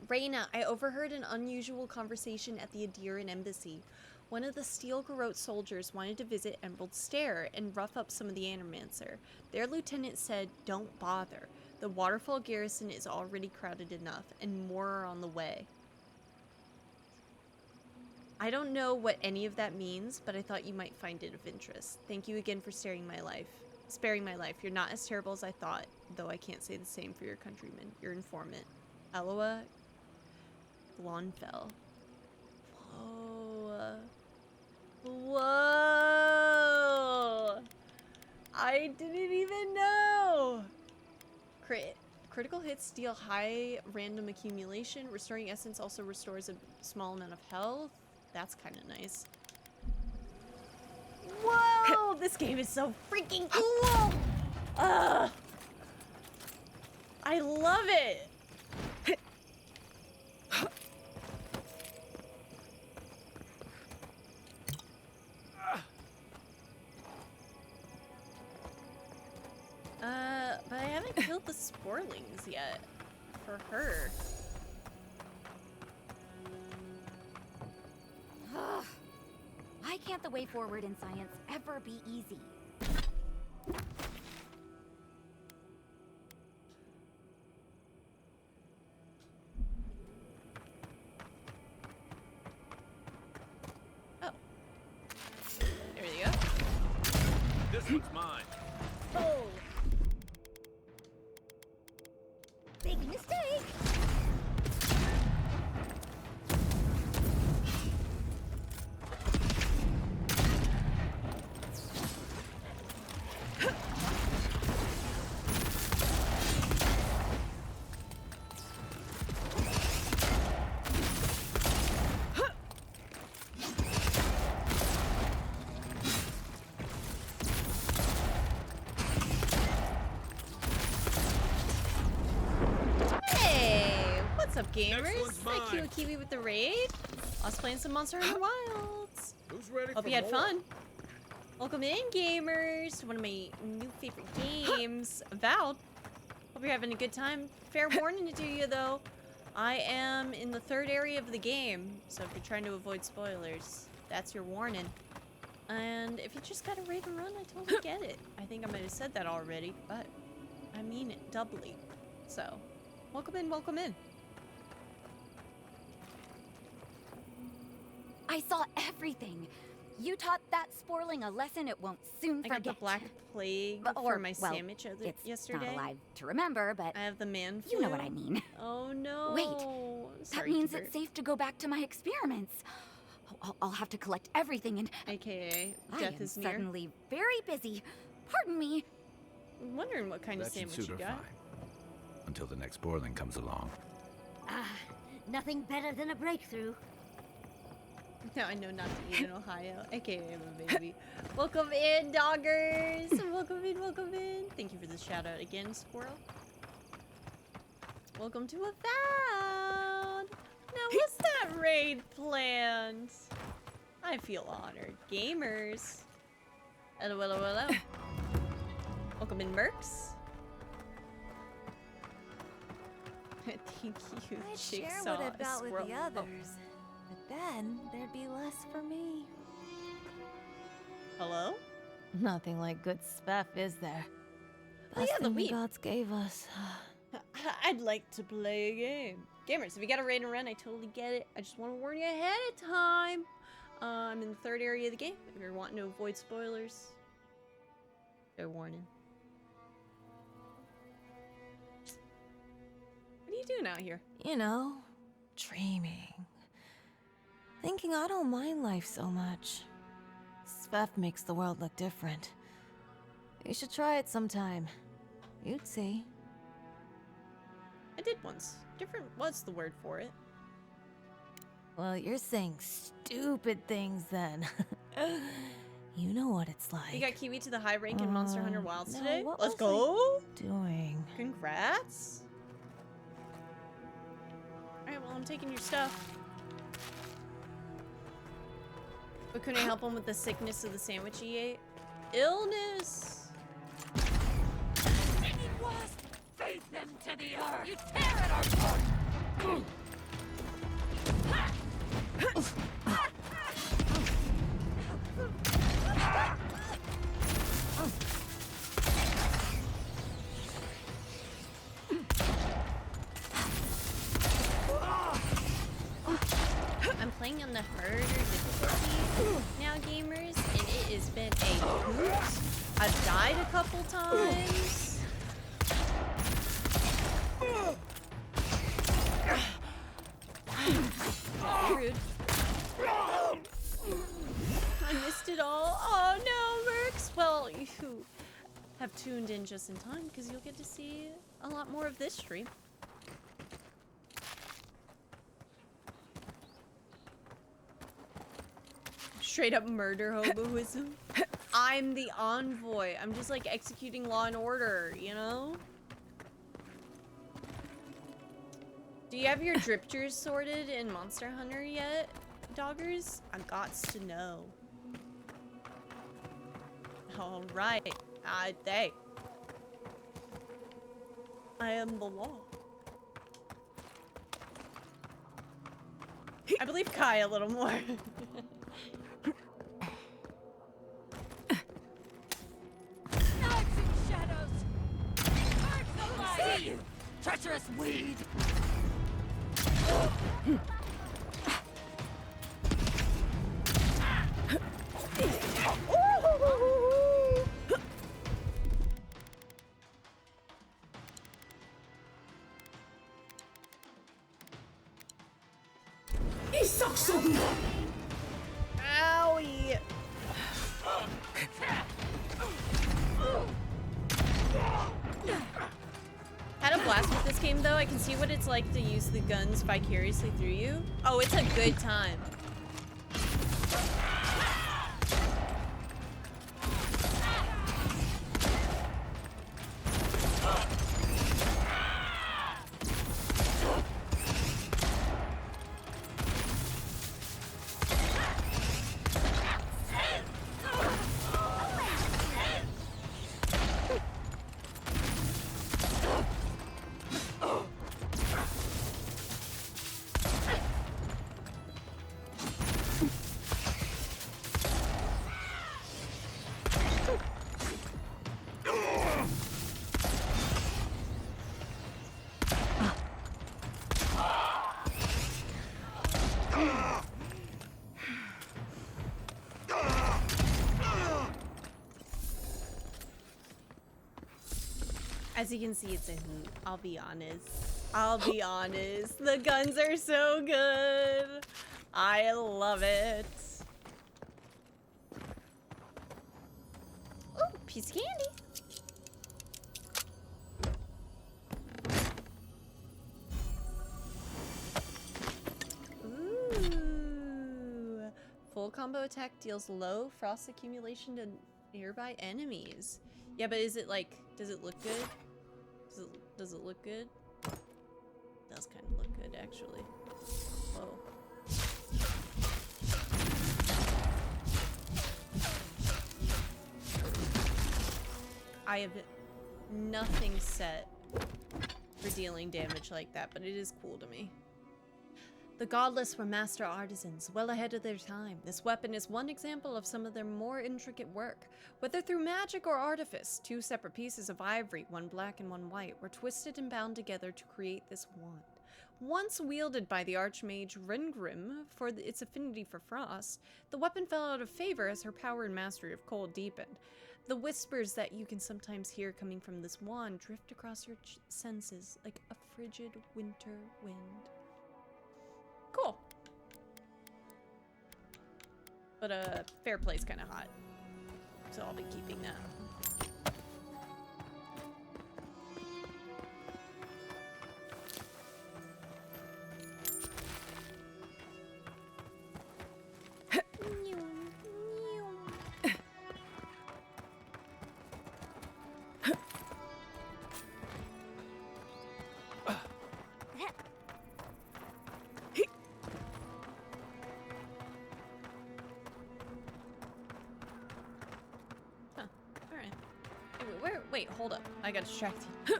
Reyna, I overheard an unusual conversation at the Adiran embassy. One of the Steel Garrote soldiers wanted to visit Emerald Stair and rough up some of the Animancer. Their lieutenant said, don't bother. The Waterfall garrison is already crowded enough, and more are on the way. I don't know what any of that means, but I thought you might find it of interest. Thank you again for sparing my life. You're not as terrible as I thought, though I can't say the same for your countrymen. Your informant. Aloa Glonfell. Whoa. Whoa! I didn't even know! Critical hits deal high random accumulation. Restoring essence also restores a small amount of health. That's kind of nice. Whoa! This game is so freaking cool! Ugh! I love it! But I haven't killed the Sporlings yet. For her. Why can't the way forward in science ever be easy? Oh. There you go. This one's mine. Oh! Big mistake! gamers? one's Thank you, mine. Kiwi, with the raid. I was playing some Monster Hunter Wilds. Who's ready Hope for you had more? fun. Welcome in, gamers. One of my new favorite games, Avowed. Hope you're having a good time. Fair warning to you, though. I am in the 3rd area of the game, so if you're trying to avoid spoilers, that's your warning. And if you just got a raid and run, I totally get it. I think I might have said that already, but I mean it doubly. So, welcome in, welcome in. I saw everything. You taught that sporling a lesson it won't soon I forget. got the Black Plague But- for or, my well, sandwich It's yesterday. not alive to remember, but I have the man flu. you know what I mean. Oh no. Wait, Sorry, that means Kibert. it's safe to go back to my experiments. I'll have to collect everything and... AKA, I death am is near. suddenly very busy. Pardon me. I'm wondering what kind of That should sandwich suit you her got. fine. Until the next Borling comes along. Ah, nothing better than a breakthrough. No, I know not to eat in Ohio. AKA I'm a baby. Welcome in, doggers! Welcome in, welcome in. Thank you for the shout out again, Squirrel. Welcome to Avowed! Now, what's that raid planned? I feel honored. Gamers. Hello, hello, hello. Welcome in, Mercs. Thank you, I'd Jigsaw share what I've got with Squirrel. the others, but then there'd be less for me. Hello? Nothing like good stuff, is there? Oh, Best yeah, the thing weed. gods gave us. I'd like to play a game. Gamers, if you got a raid and run, I totally get it. I just want to warn you ahead of time. I'm in the 3rd area of the game. If you're wanting to avoid spoilers, fair warning. What are you doing out here? You know, dreaming. Thinking I don't mind life so much. Svef makes the world look different. You should try it sometime. You'd see. I did once. Different, what's the word for it? Well, you're saying stupid things then. You know what it's like. You got Kiwi to the high rank in Monster Hunter Wilds no, today? what Let's was go! Doing. Congrats! Alright, well, I'm taking your stuff. But couldn't I help him with the sickness of the sandwich he ate? Illness! It was! Face them to the earth! You tear at our heart! I'm playing on the harder difficulty now, gamers, and it has been a hoot. I've died a couple times. Rude. I missed it all. Oh no, Mercs! Well, you have tuned in just in time because you'll get to see a lot more of this stream. Straight up murder hoboism. I'm the envoy. I'm just like executing law and order, you know? Do you have your driptures sorted in Monster Hunter yet, doggers? I gots to know. Alright. I am the law. I believe Kai a little more. Shadows! See you, treacherous weed! Owie! Had a blast with this game though. I can see what it's like to use the guns vicariously through you. Oh, it's a good time. As you can see, it's a hoot. I'll be honest. I'll be honest. The guns are so good. I love it. Ooh, piece of candy. Ooh. Full combo attack deals low frost accumulation to nearby enemies. Yeah, but is it like, does it look good? Does it look good? It does kind of look good, actually. Whoa. I have nothing set for dealing damage like that, but it is cool to me. The Godless were master artisans, well ahead of their time. This weapon is one example of some of their more intricate work. Whether through magic or artifice, two separate pieces of ivory, one black and one white, were twisted and bound together to create this wand. Once wielded by the Archmage Ringrim for its affinity for frost, the weapon fell out of favor as her power and mastery of cold deepened. The whispers that you can sometimes hear coming from this wand drift across your senses like a frigid winter wind. Cool. But fair play's kind of hot, so I'll be keeping that. Wait, hold up. I got distracted. I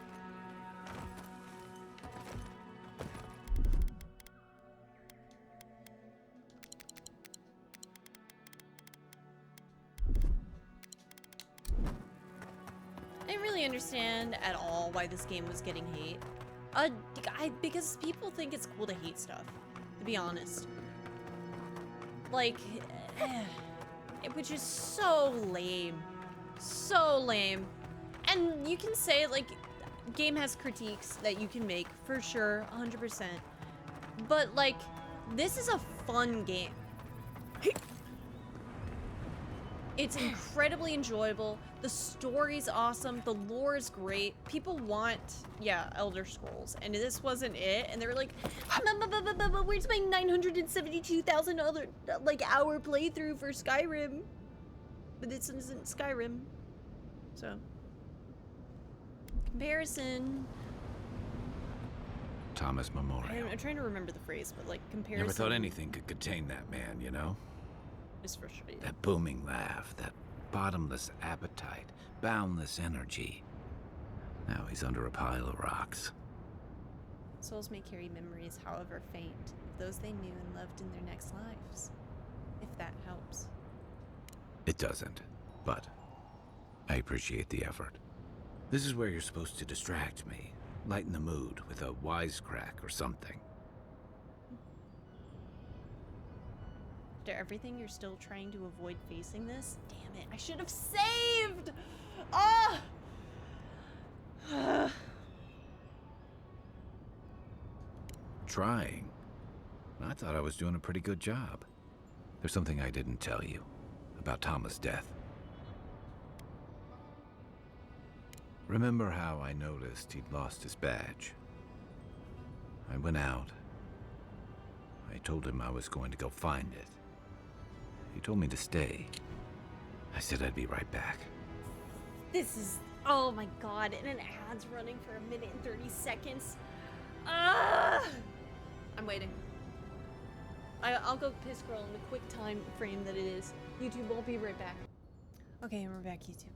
didn't really understand at all why this game was getting hate. Because people think it's cool to hate stuff, to be honest. Like, which is so lame. So lame. And you can say, like, game has critiques that you can make, for sure, 100%. But, like, this is a fun game. It's incredibly enjoyable. The story's awesome. The lore is great. People want, yeah, Elder Scrolls. And this wasn't it. And they were like, where's my 972,000 other, like, hour playthrough for Skyrim? But this isn't Skyrim. So... comparison. Thomas Memorial. I'm trying to remember the phrase, but like comparison. Never thought anything could contain that man, you know? It's frustrating. That booming laugh, that bottomless appetite, boundless energy. Now he's under a pile of rocks. Souls may carry memories, however faint, of those they knew and loved in their next lives. If that helps. It doesn't, but I appreciate the effort. This is where you're supposed to distract me, lighten the mood with a wisecrack or something. After everything, you're still trying to avoid facing this? Damn it, I should have saved! Ah! Trying? I thought I was doing a pretty good job. There's something I didn't tell you about Thomas' death. Remember how I noticed he'd lost his badge? I went out. I told him I was going to go find it. He told me to stay. I said I'd be right back. This is... oh my god, and an ad's running for 1 minute and 30 seconds. Ah! I'm waiting. I'll go piss girl in the quick time frame that it is. YouTube, I'll be right back. Okay, and we're back, YouTube.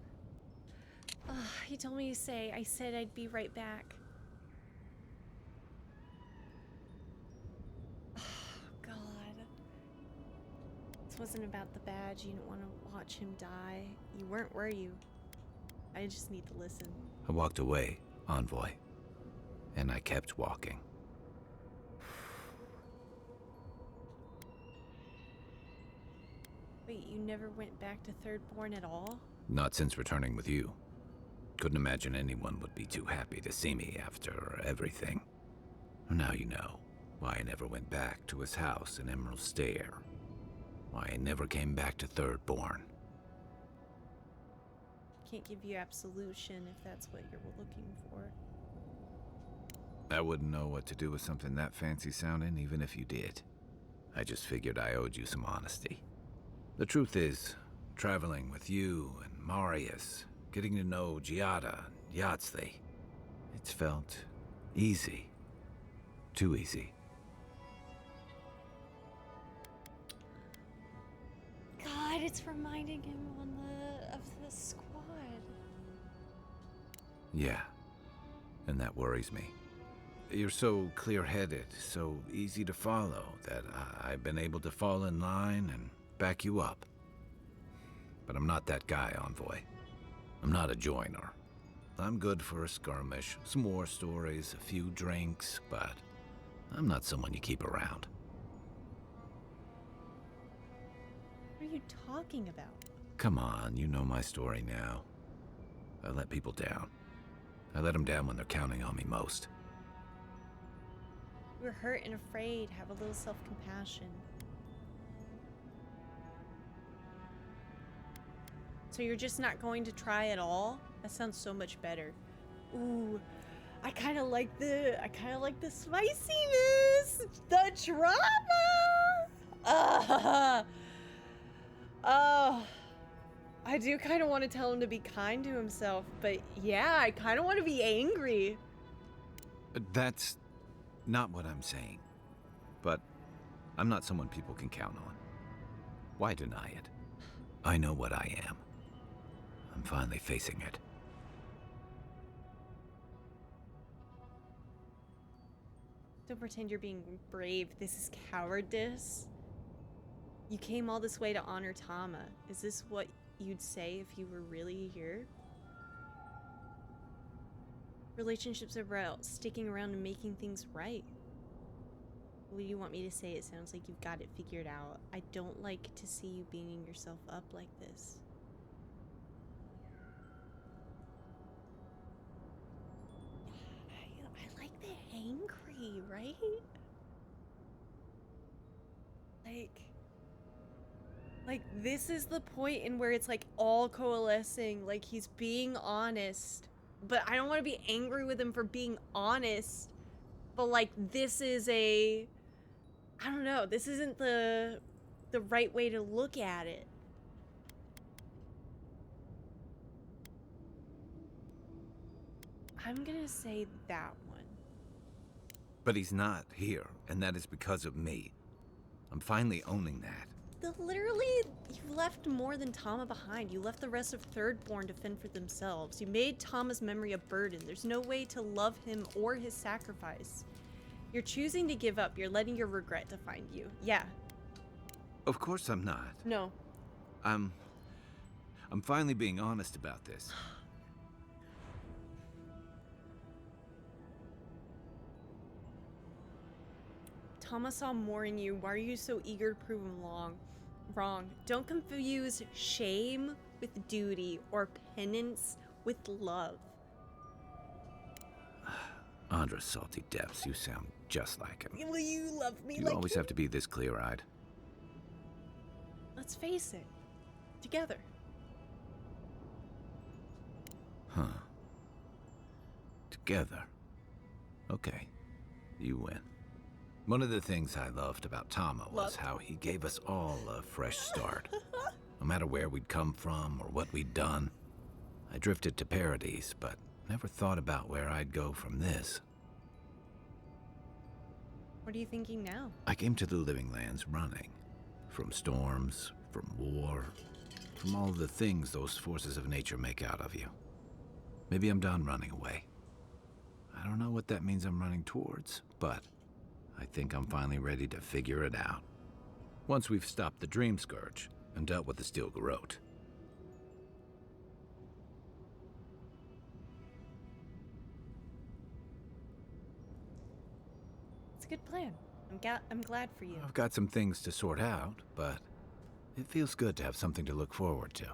He told me to say, I said I'd be right back. Oh, God. This wasn't about the badge. You didn't want to watch him die. You weren't, were you? I just need to listen. I walked away, Envoy. And I kept walking. Wait, you never went back to Thirdborn at all? Not since returning with you. Couldn't imagine anyone would be too happy to see me after everything. Now you know why I never went back to his house in Emerald Stair. Why I never came back to Thirdborn. Can't give you absolution if that's what you're looking for. I wouldn't know what to do with something that fancy sounding, even if you did. I just figured I owed you some honesty. The truth is, traveling with you and Marius, getting to know Giada and Yahtzee, it's felt easy. Too easy. God, it's reminding him of the squad. Yeah, and that worries me. You're so clear-headed, so easy to follow, that I've been able to fall in line and back you up. But I'm not that guy, Envoy. I'm not a joiner. I'm good for a skirmish, some war stories, a few drinks, but I'm not someone you keep around. What are you talking about? Come on, you know my story now. I let people down. I let them down when they're counting on me most. We're hurt and afraid. Have a little self-compassion. So you're just not going to try at all? That sounds so much better. Ooh, I kind of like the spiciness, the drama. I do kind of want to tell him to be kind to himself, but yeah, I kind of want to be angry. That's not what I'm saying. But I'm not someone people can count on. Why deny it? I know what I am. I'm finally facing it. Don't pretend you're being brave. This is cowardice. You came all this way to honor Tama. Is this what you'd say if you were really here? Relationships are about sticking around and making things right. What do you want me to say? It sounds like you've got it figured out. I don't like to see you beating yourself up like this. I like the angry, right? Like this is the point in where it's like all coalescing, like he's being honest. But I don't want to be angry with him for being honest. But like this is I don't know, this isn't the right way to look at it. I'm gonna say that one. But he's not here, and that is because of me. I'm finally owning that. Literally, you left more than Tama behind. You left the rest of Thirdborn to fend for themselves. You made Tama's memory a burden. There's no way to love him or his sacrifice. You're choosing to give up. You're letting your regret define you. Yeah. Of course I'm not. No. I'm finally being honest about this. Tama saw more in you. Why are you so eager to prove him wrong? Don't confuse shame with duty or penance with love. Andra's salty depths, you sound just like him. Will you love me You like always have to be this clear-eyed. Let's face it. Together. Huh. Together. Okay. You win. One of the things I loved about Tama was how he gave us all a fresh start. No matter where we'd come from or what we'd done. I drifted to Paradise, but never thought about where I'd go from this. What are you thinking now? I came to the Living Lands running. From storms, from war, from all the things those forces of nature make out of you. Maybe I'm done running away. I don't know what that means I'm running towards, but I think I'm finally ready to figure it out. Once we've stopped the Dream Scourge and dealt with the Steel Garrote. It's a good plan. I'm glad for you. I've got some things to sort out, but it feels good to have something to look forward to.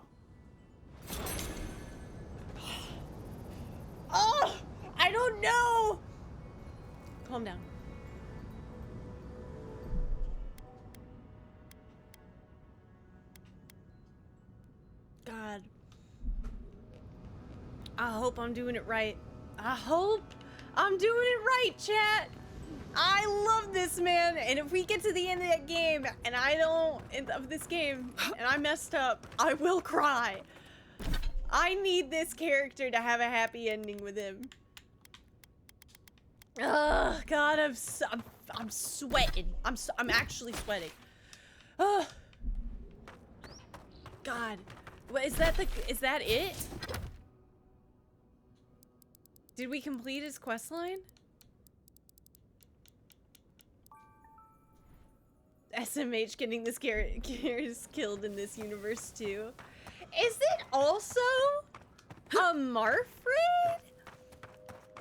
calm down. God. I hope I'm doing it right. I hope I'm doing it right, chat. I love this, man. And if we get to the end of that game and I don't, of this game, and I messed up, I will cry. I need this character to have a happy ending with him. Ugh, God, I'm sweating. I'm actually sweating. Ugh. God. What, is that it? Did we complete his quest line? SMH getting this characters killed in this universe too. Is it also a Marfred?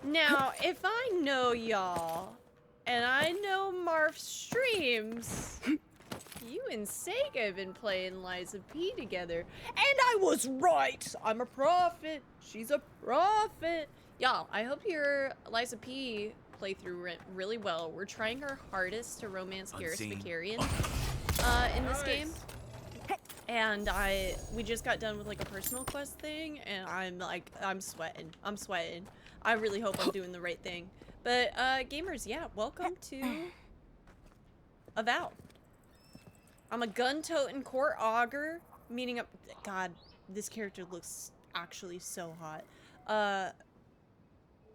Now, if I know y'all, and I know Marf streams, you and Sega have been playing Liza P together. And I was right! I'm a prophet. She's a prophet. Y'all, I hope your Liza P playthrough went really well. We're trying our hardest to romance Garrus Vicarian in this game. And we just got done with like a personal quest thing, and I'm sweating. I'm sweating. I really hope I'm doing the right thing. But gamers, yeah, welcome to Avowed. I'm a gun-toting court augur, meeting up. God, this character looks actually so hot.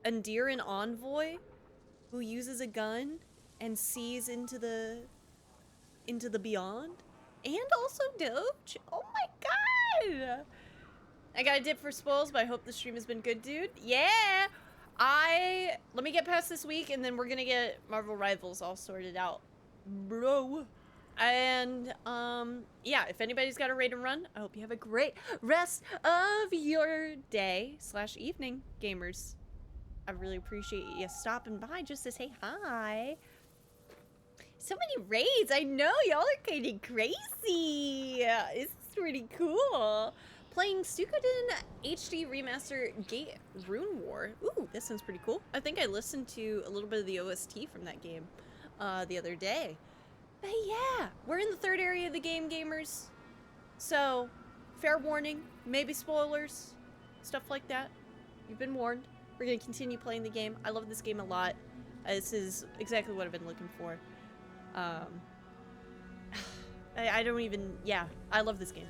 Endearin envoy, who uses a gun and sees into the beyond. And also Doge. Oh my god! I got a dip for spoils, but I hope the stream has been good, dude. Yeah! Let me get past this week, and then we're gonna get Marvel Rivals all sorted out. Bro. And, yeah, if anybody's got a raid and run, I hope you have a great rest of your day / evening, gamers. I really appreciate you stopping by just to say hi. So many raids, I know, y'all are kind of crazy. This is pretty cool. Playing Suikoden HD Remaster Gate Rune War. Ooh, this sounds pretty cool. I think I listened to a little bit of the OST from that game the other day. But yeah, we're in the third area of the game, gamers. So, fair warning, maybe spoilers, stuff like that. You've been warned. We're gonna continue playing the game. I love this game a lot. This is exactly what I've been looking for. I don't even, yeah, I love this game.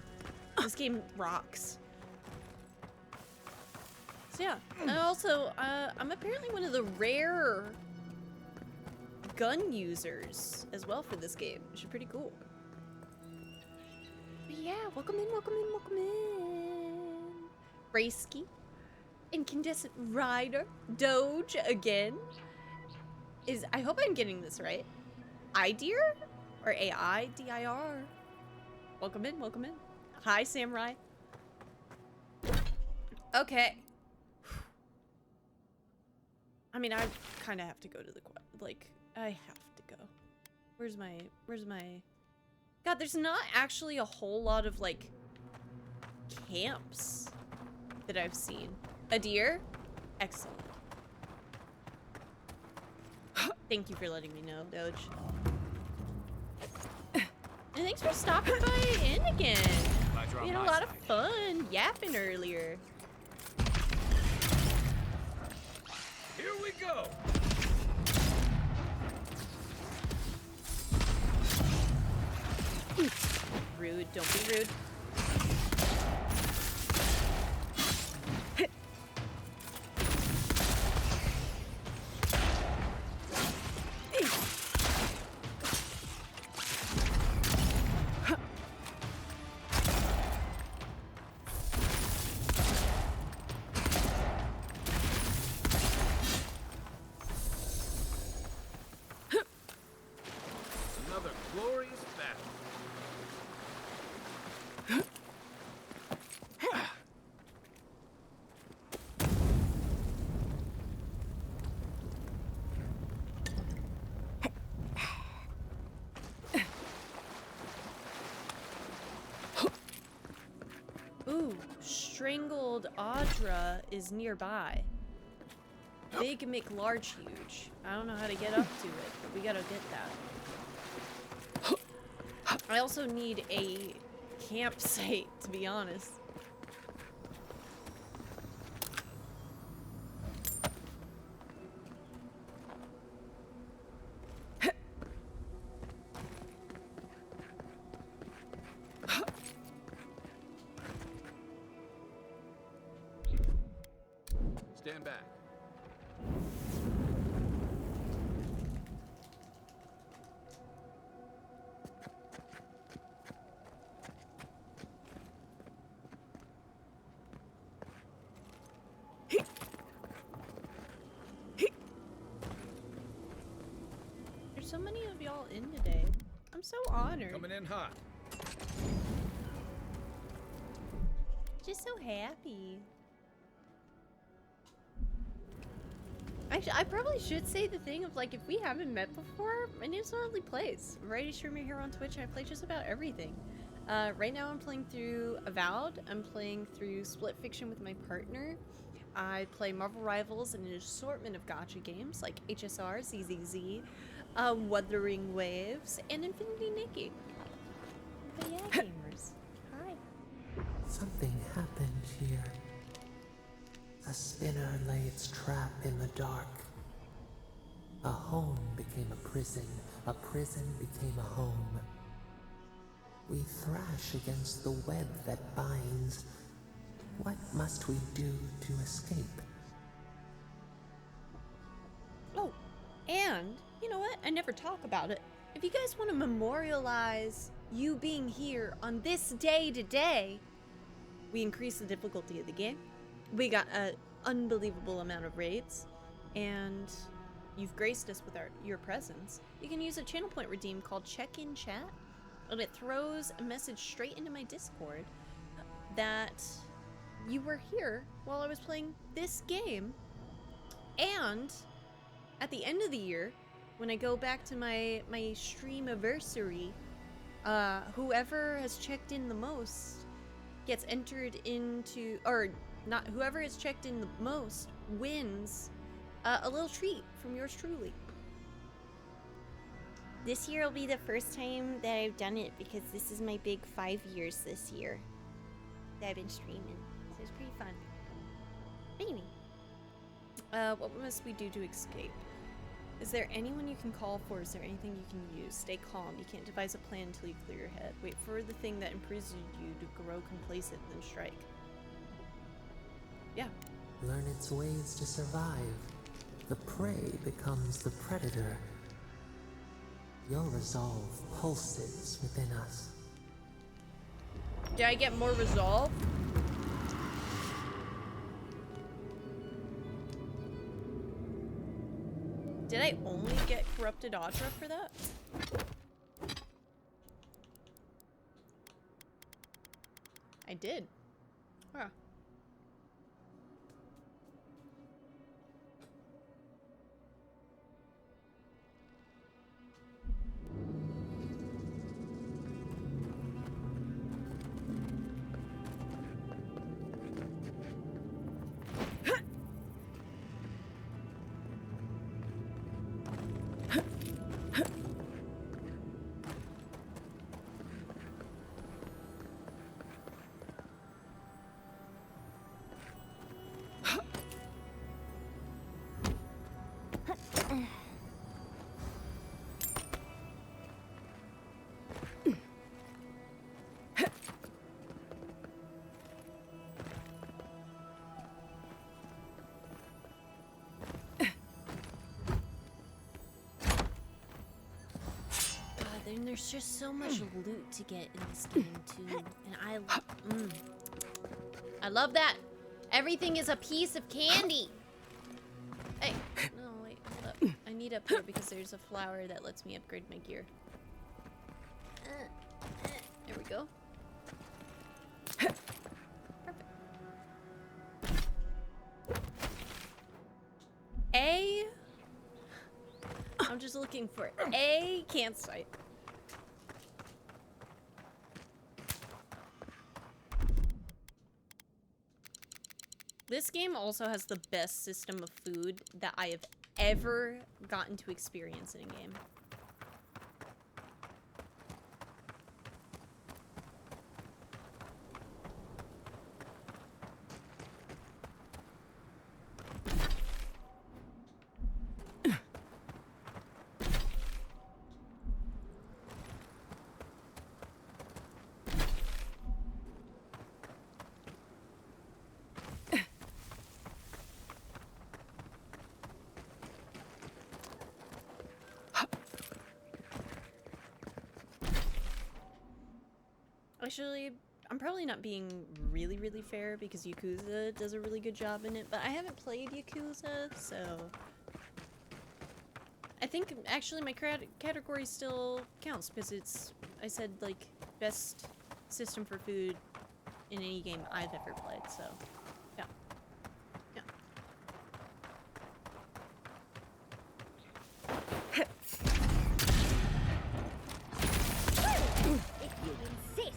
This game rocks. So yeah, and also, I'm apparently one of the rare gun users as well for this game, which is pretty cool. But yeah, welcome in, welcome in, welcome in. Braysky, Incandescent Rider, Doge again. I hope I'm getting this right. Idir? Or A-I-D-I-R? Welcome in, welcome in. Hi, Samurai. Okay. I mean, I kind of have to go to the I have to go. Where's my God, there's not actually a whole lot of like camps that I've seen. A deer? Excellent. Thank you for letting me know, Doge. And thanks for stopping by in again. We had a lot of fun yapping earlier. Here we go. Rude, don't be rude. Another glorious battle. Ooh, Strangled Audra is nearby. Big McLarge huge. I don't know how to get up to it, but we gotta get that. I also need a campsite, to be honest. Stand back. There's so many of y'all in today. I'm so honored. Coming in hot. Just so happy. Actually, I probably should say the thing of like, if we haven't met before, my name's Natalie Plays. I'm a variety streamer here on Twitch, and I play just about everything. Right now I'm playing through Avowed. I'm playing through Split Fiction with my partner. I play Marvel Rivals and an assortment of gacha games like HSR, ZZZ, Wuthering Waves, and Infinity Nikki. But yeah, gamers. Hi. Something happened here. A spinner lay its trap in the dark. A home became a prison became a home. We thrash against the web that binds. What must we do to escape? Oh, and you know what? I never talk about it. If you guys want to memorialize you being here on this day today, we increase the difficulty of the game. We got an unbelievable amount of raids, and you've graced us with your presence. You can use a channel point redeem called Check-in Chat, and it throws a message straight into my Discord that you were here while I was playing this game. And at the end of the year, when I go back to my streamiversary, whoever has checked in the most gets entered into, or not, whoever has checked in the most wins a little treat from yours truly. This year will be the first time that I've done it because this is my big 5 years this year that I've been streaming. So it's pretty fun. Maybe. What must we do to escape? Is there anyone you can call for? Is there anything you can use? Stay calm. You can't devise a plan until you clear your head. Wait for the thing that imprisoned you to grow complacent, then strike. Yeah. Learn its ways to survive. The prey becomes the predator. Your resolve pulses within us. Did I get more resolve? Did I only get Corrupted Audra for that? I did. Huh. And there's just so much loot to get in this game too, and I love that. Everything is a piece of candy. Hey, no wait, hold up. I need up here because there's a flower that lets me upgrade my gear. There we go. Perfect. I'm just looking for a campsite. this game also has the best system of food that I have ever gotten to experience in a game. Actually, I'm probably not being really fair because Yakuza does a really good job in it, but I haven't played Yakuza, so... I think, actually, my category still counts because it's, I said, like, best system for food in any game I've ever played, so... Yeah. Yeah. If you insist.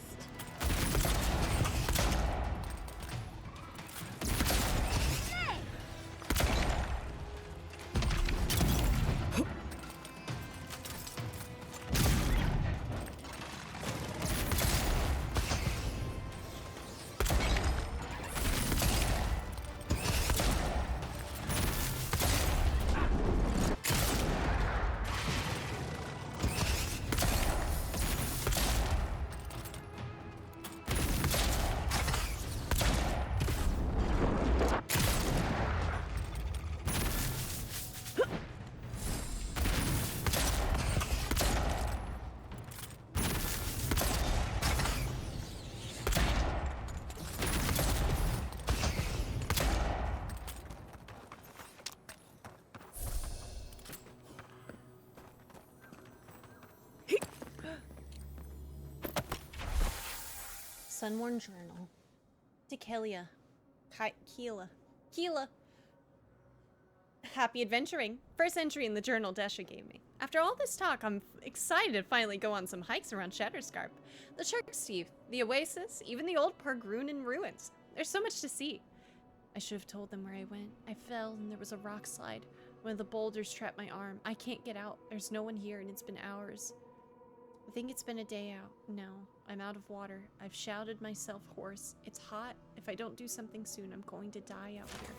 Sunworn Journal. Dekelia. Keela. Happy adventuring. First entry in the journal Desha gave me. After all this talk, I'm excited to finally go on some hikes around Shatterscarp. The Shark's Teeth, the Oasis, even the old Pargrunin ruins. There's so much to see. I should have told them where I went. I fell and there was a rock slide. One of the boulders trapped my arm. I can't get out. There's no one here and it's been hours. I think it's been a day out. No, I'm out of water. I've shouted myself hoarse. It's hot. If I don't do something soon, I'm going to die out here.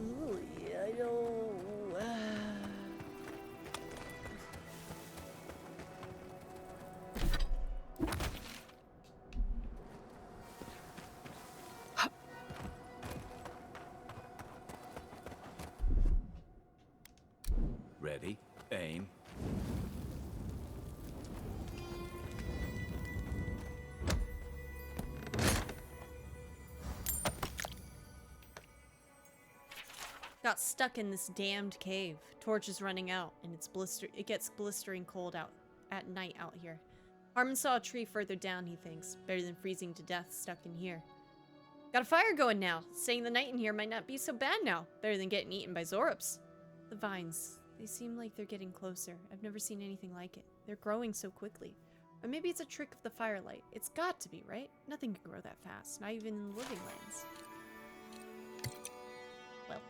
Ooh, yeah, I know. Ready, aim. Got stuck in this damned cave. Torch is running out, and it gets blistering cold out at night out here. Harmon saw a tree further down, he thinks. Better than freezing to death stuck in here. Got a fire going now. Staying the night in here might not be so bad now. Better than getting eaten by Zorops. The vines. They seem like they're getting closer. I've never seen anything like it. They're growing so quickly. Or maybe it's a trick of the firelight. It's got to be, right? Nothing can grow that fast, not even in the living lands. Well.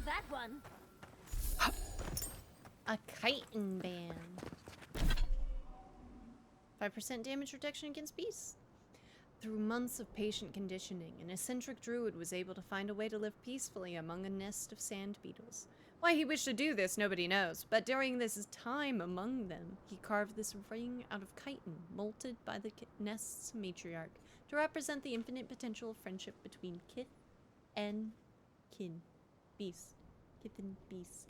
have that one. A chitin band. 5% damage reduction against beasts. Through months of patient conditioning, an eccentric druid was able to find a way to live peacefully among a nest of sand beetles. Why he wished to do this, nobody knows, but during this time among them, he carved this ring out of chitin, molded by the nest's matriarch, to represent the infinite potential of friendship between kith and kin. Beast. Kith and beast.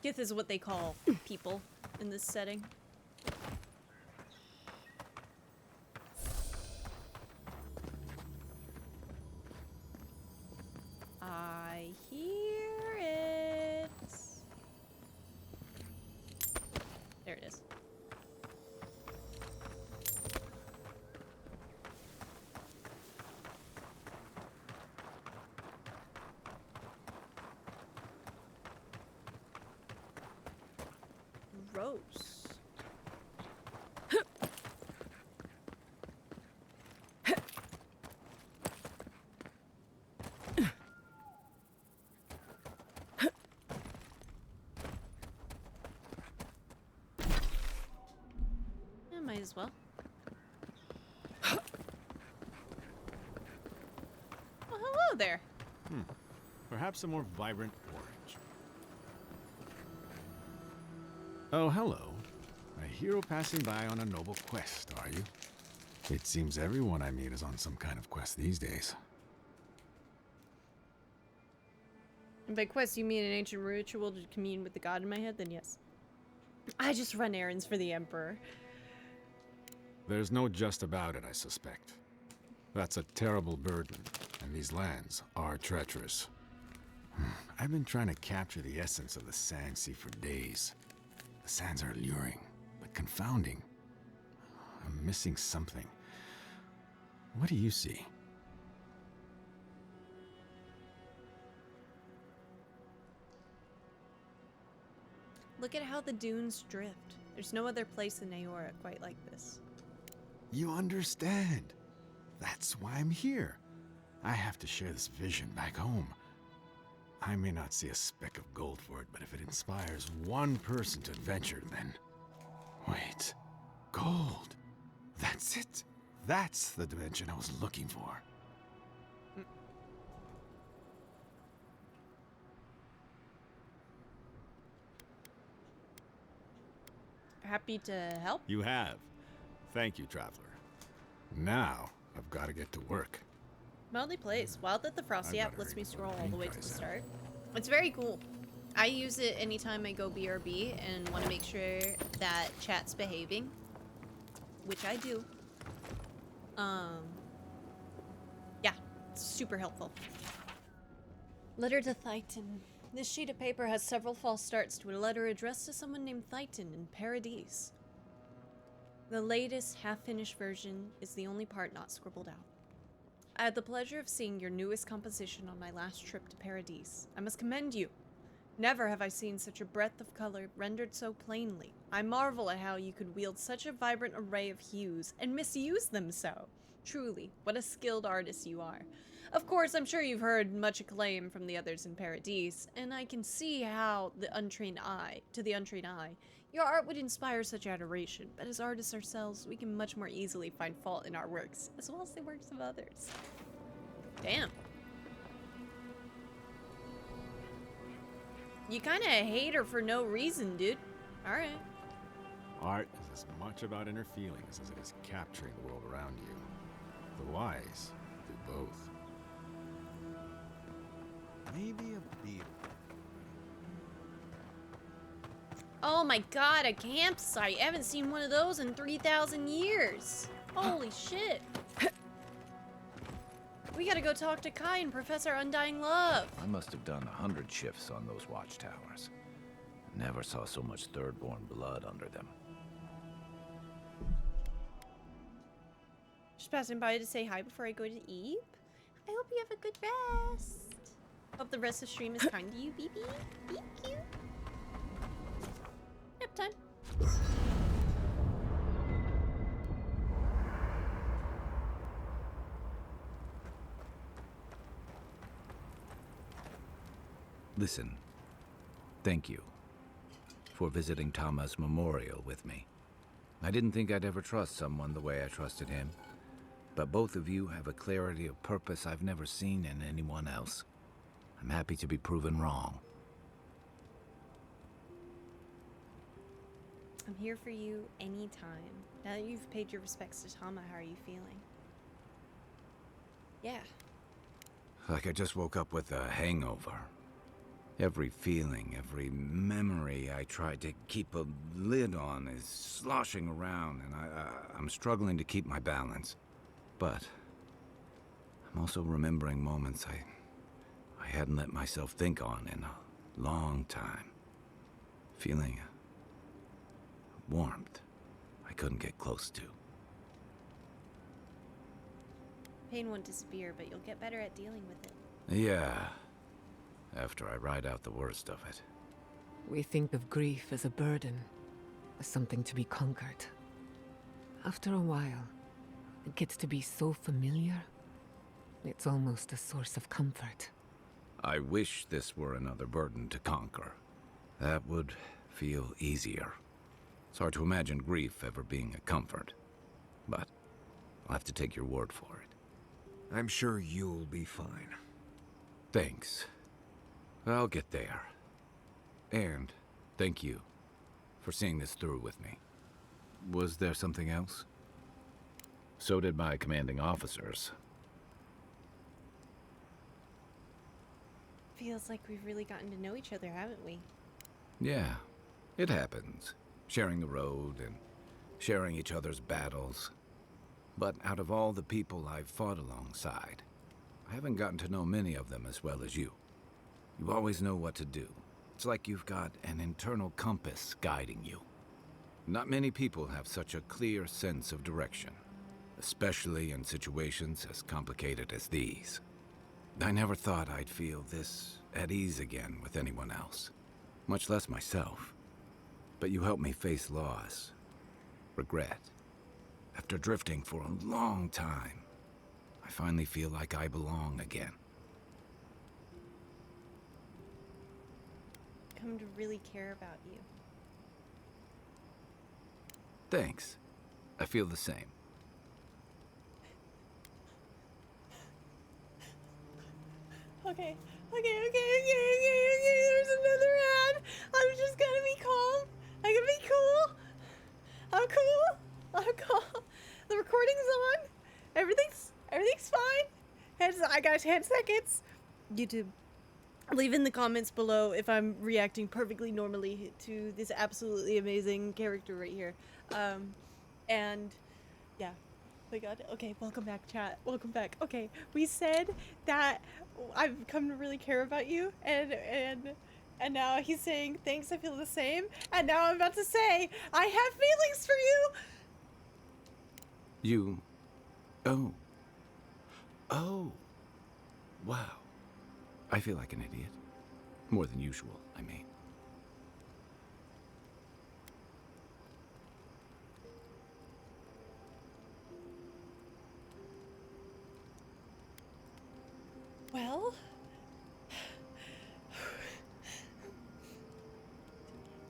Kith is what they call people in this setting. I hear it. There it is. Gross. Yeah, might as well. Oh, hello there. Perhaps a more vibrant orange. Oh, hello. A hero passing by on a noble quest, are you? It seems everyone I meet is on some kind of quest these days. And by quest, you mean an ancient ritual to commune with the god in my head? Then yes. I just run errands for the Emperor. There's no just about it, I suspect. That's a terrible burden, and these lands are treacherous. I've been trying to capture the essence of the Sand Sea for days. The sands are alluring, but confounding. I'm missing something. What do you see? Look at how the dunes drift. There's no other place in Naora quite like this. You understand. That's why I'm here. I have to share this vision back home. I may not see a speck of gold for it, but if it inspires one person to adventure, then... Wait. Gold. That's it. That's the dimension I was looking for. Happy to help? You have. Thank you, Traveler. Now, I've got to get to work. Mildly plays. Wild at the Frosty I've app got lets to me read scroll what all the way Pink to the Guy said. start. It's very cool. I use it anytime I go BRB and want to make sure that chat's behaving, which I do. Yeah, it's super helpful. Letter to Thyton. This sheet of paper has several false starts to a letter addressed to someone named Thyton in Paradise. The latest, half-finished version is the only part not scribbled out. I had the pleasure of seeing your newest composition on my last trip to Paradise. I must commend you. Never have I seen such a breadth of color rendered so plainly. I marvel at how you could wield such a vibrant array of hues and misuse them so. Truly, what a skilled artist you are. Of course, I'm sure you've heard much acclaim from the others in Paradise, and I can see how to the untrained eye, your art would inspire such adoration, but as artists ourselves, we can much more easily find fault in our works, as well as the works of others. Damn. You kinda hate her for no reason, dude. Alright. Art is as much about inner feelings as it is capturing the world around you. The wise do both. Maybe a beetle. Oh my god, a campsite. I haven't seen one of those in 3,000 years. Holy shit. We gotta go talk to Kai and Professor Undying Love. I must have done 100 shifts on those watchtowers. Never saw so much third-born blood under them. Just passing by to say hi before I go to eat. I hope you have a good rest. Hope the rest of the stream is kind to you, BB. Thank you. Nap time. Listen, thank you for visiting Tama's memorial with me. I didn't think I'd ever trust someone the way I trusted him, but both of you have a clarity of purpose I've never seen in anyone else. I'm happy to be proven wrong. I'm here for you anytime. Now that you've paid your respects to Tama, how are you feeling? Yeah. Like I just woke up with a hangover. Every feeling, every memory I tried to keep a lid on is sloshing around, and I'm struggling to keep my balance. But I'm also remembering moments I hadn't let myself think on in a long time. Feeling a warmth I couldn't get close to. Pain won't disappear, but you'll get better at dealing with it. Yeah, after I ride out the worst of it. We think of grief as a burden, as something to be conquered. After a while, it gets to be so familiar, it's almost a source of comfort. I wish this were another burden to conquer. That would feel easier. It's hard to imagine grief ever being a comfort, but I'll have to take your word for it. I'm sure you'll be fine. Thanks. I'll get there. And thank you for seeing this through with me. Was there something else? So did my commanding officers. Feels like we've really gotten to know each other, haven't we? Yeah, it happens. Sharing the road and sharing each other's battles. But out of all the people I've fought alongside, I haven't gotten to know many of them as well as you. You always know what to do. It's like you've got an internal compass guiding you. Not many people have such a clear sense of direction, especially in situations as complicated as these. I never thought I'd feel this at ease again with anyone else, much less myself. But you helped me face loss, regret. After drifting for a long time, I finally feel like I belong again. Come to really care about you. Thanks. I feel the same. Okay, there's another ad. I'm just gonna be calm. I'm gonna be cool. I'm cool. The recording's on. Everything's fine. I got 10 seconds. YouTube, leave in the comments below if I'm reacting perfectly normally to this absolutely amazing character right here. And yeah. Oh my god. Okay, welcome back, chat. Welcome back. Okay, we said that I've come to really care about you, and now he's saying thanks, I feel the same, and now I'm about to say I have feelings for you. You... Oh. Wow. I feel like an idiot. More than usual, I mean. Well,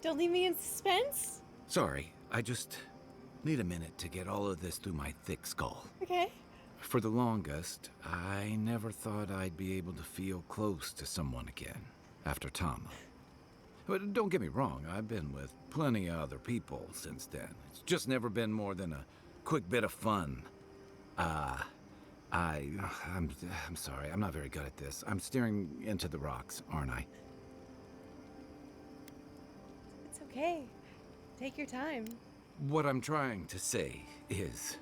don't leave me in suspense. Sorry, I just need a minute to get all of this through my thick skull. Okay. For the longest, I never thought I'd be able to feel close to someone again after Tama. But don't get me wrong, I've been with plenty of other people since then. It's just never been more than a quick bit of fun. I'm sorry, I'm not very good at this. I'm staring into the rocks, aren't I? It's okay. Take your time. What I'm trying to say is,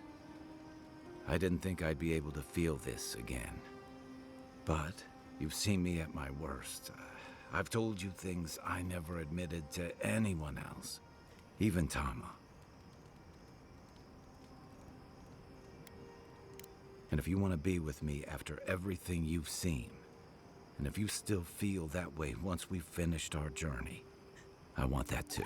I didn't think I'd be able to feel this again. But you've seen me at my worst. I've told you things I never admitted to anyone else, even Tama. And if you want to be with me after everything you've seen, and if you still feel that way once we've finished our journey, I want that too.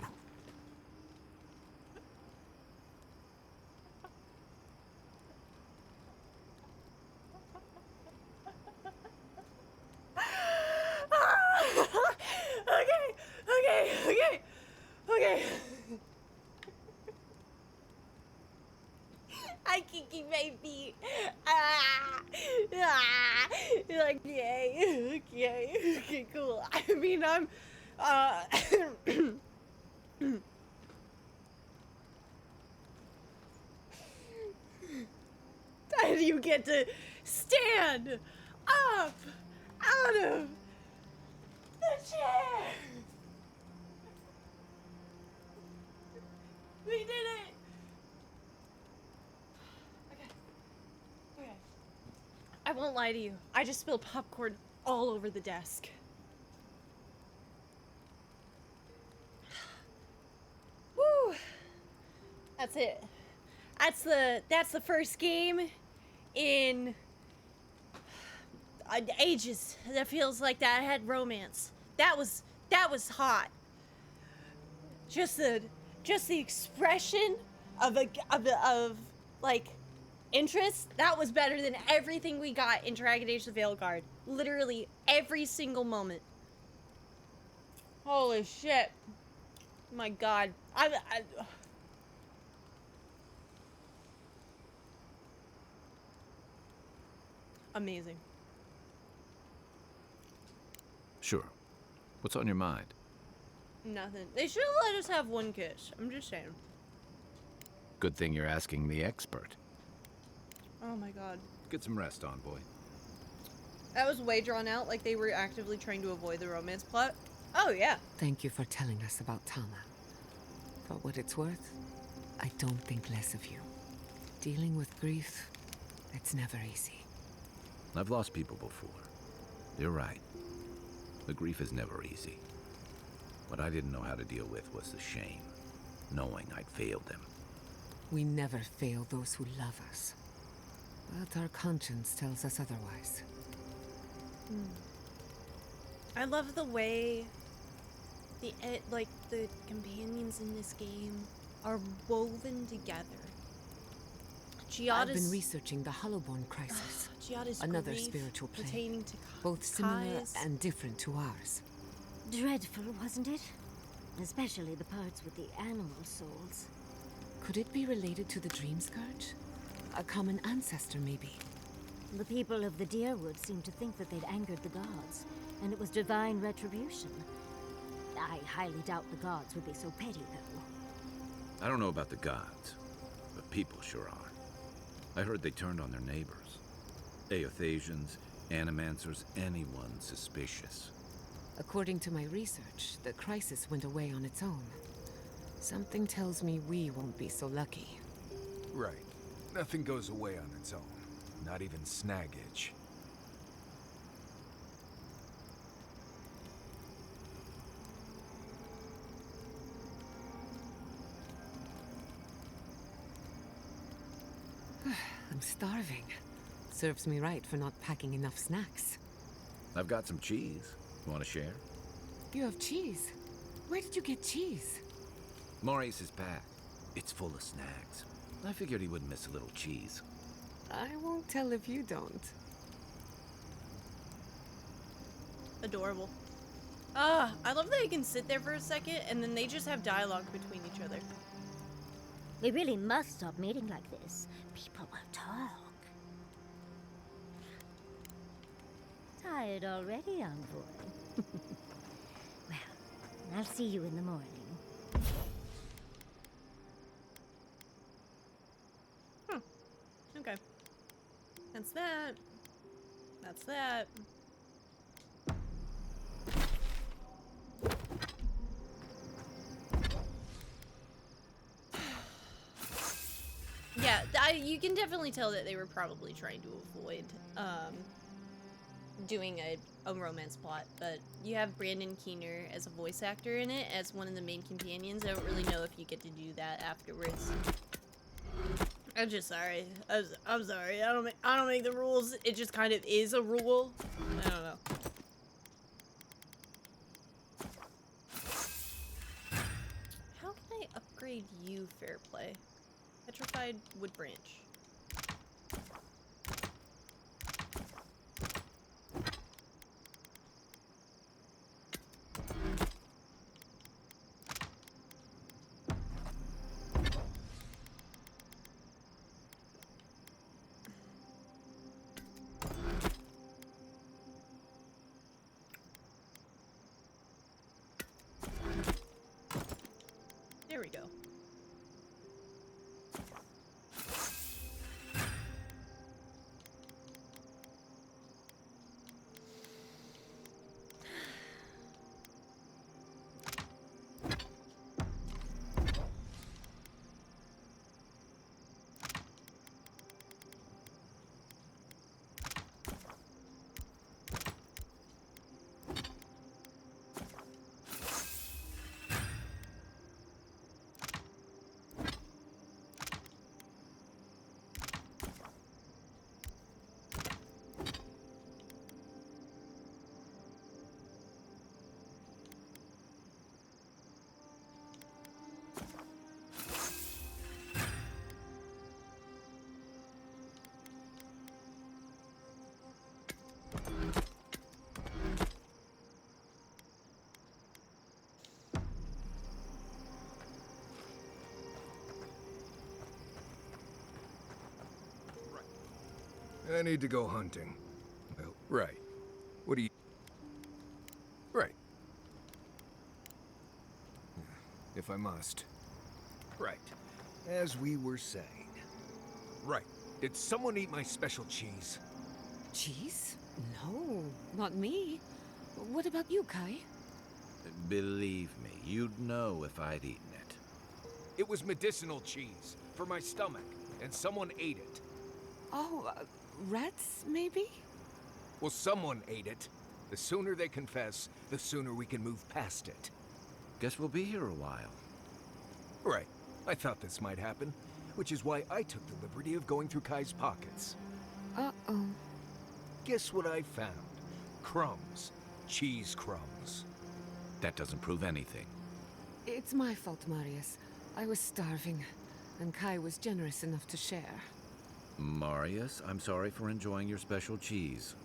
Okay, okay, cool. I mean, I'm, and you get to stand up out of the chair. We did it. Okay. I won't lie to you. I just spilled popcorn all over the desk. Woo! That's it. That's the first game in ages that feels like that had romance. That was hot. Just the expression of like interest, that was better than everything we got in Dragon Age the Veilguard. Literally every single moment. Holy shit. My god. Amazing. Sure. What's on your mind? Nothing. They should have let us have one kiss. I'm just saying. Good thing you're asking the expert. Oh my god. Get some rest on, boy. That was way drawn out, like they were actively trying to avoid the romance plot. Oh yeah. Thank you for telling us about Tama. For what it's worth, I don't think less of you. Dealing with grief, it's never easy. I've lost people before. You're right. The grief is never easy. What I didn't know how to deal with was the shame, knowing I'd failed them. We never fail those who love us. But our conscience tells us otherwise. I love the way the companions in this game are woven together. I've been researching the Hollowborn crisis. Giada's another grief spiritual plane, pertaining to both similar Kai's. and different to ours. Dreadful, wasn't it? Especially the parts with the animal souls. Could it be related to the Dream Scourge? A common ancestor, maybe? The people of the Deerwood seemed to think that they'd angered the gods, and it was divine retribution. I highly doubt the gods would be so petty, though. I don't know about the gods, but people sure are. I heard they turned on their neighbors. Aothasians, Animancers, anyone suspicious. According to my research, the crisis went away on its own. Something tells me we won't be so lucky. Right. Nothing goes away on its own. Not even snaggage. I'm starving. Serves me right for not packing enough snacks. I've got some cheese. You want to share? You have cheese? Where did you get cheese? Maurice's pack. It's full of snacks. I figured he wouldn't miss a little cheese. I won't tell if you don't. Adorable. Ah, I love that you can sit there for a second and then they just have dialogue between each other. We really must stop meeting like this. People will talk. Tired already, envoy? Well, I'll see you in the morning. Okay. That's that. That's that. Yeah, you can definitely tell that they were probably trying to avoid doing a romance plot, but you have Brandon Keener as a voice actor in it, as one of the main companions. I don't really know if you get to do that afterwards. I'm just sorry. I'm sorry. I don't make the rules. It just kind of is a rule. I don't know. How can I upgrade you, Fairplay? Petrified wood branch. I need to go hunting. Well, right. What do you... Right. If I must. Right. As we were saying. Right. Did someone eat my special cheese? Cheese? No, not me. What about you, Kai? Believe me, you'd know if I'd eaten it. It was medicinal cheese for my stomach, and someone ate it. Oh, rats, maybe? Well, someone ate it. The sooner they confess, the sooner we can move past it. Guess we'll be here a while. Right. I thought this might happen, which is why I took the liberty of going through Kai's pockets. Uh-oh. Guess what I found? Crumbs. Cheese crumbs. That doesn't prove anything. It's my fault, Marius. I was starving, and Kai was generous enough to share. Marius, I'm sorry for enjoying your special cheese.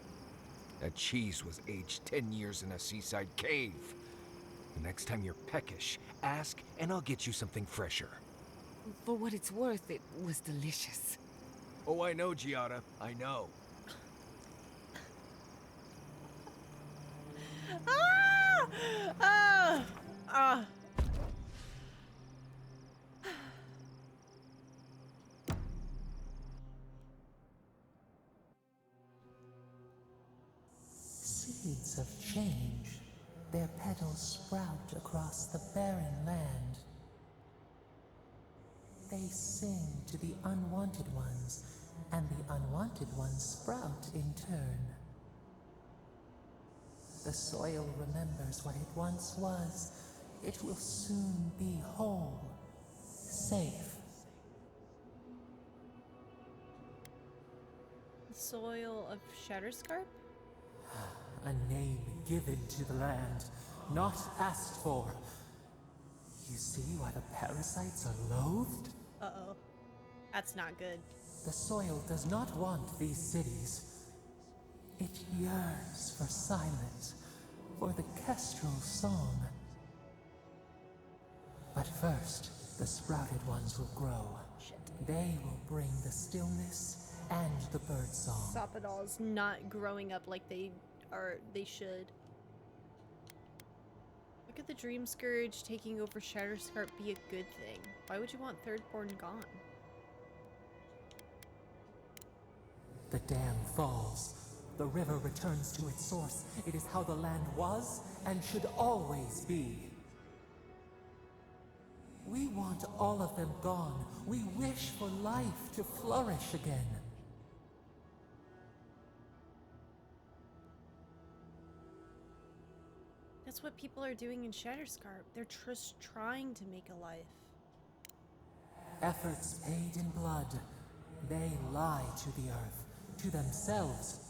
That cheese was aged 10 years in a seaside cave. The next time you're peckish, ask and I'll get you something fresher. For what it's worth, it was delicious. Oh, I know, Giada. I know. Ah! Ah! Ah! Seeds of change. Their petals sprout across the barren land. They sing to the unwanted ones, and the unwanted ones sprout in turn. The soil remembers what it once was. It will soon be whole, safe. The soil of Shatterscarp? A name given to the land, not asked for. You see why the parasites are loathed? Uh-oh. That's not good. The soil does not want these cities. It yearns for silence, for the kestrel song. But first, the sprouted ones will grow. They will bring the stillness and the birdsong. Soppadal's not growing up like they should. How could the Dream Scourge taking over Shatterscarp be a good thing? Why would you want Thirdborn gone? The dam falls. The river returns to its source. It is how the land was and should always be. We want all of them gone. We wish for life to flourish again. That's what people are doing in Shatterscarp. They're just trying to make a life. Efforts paid in blood. They lie to the earth, to themselves.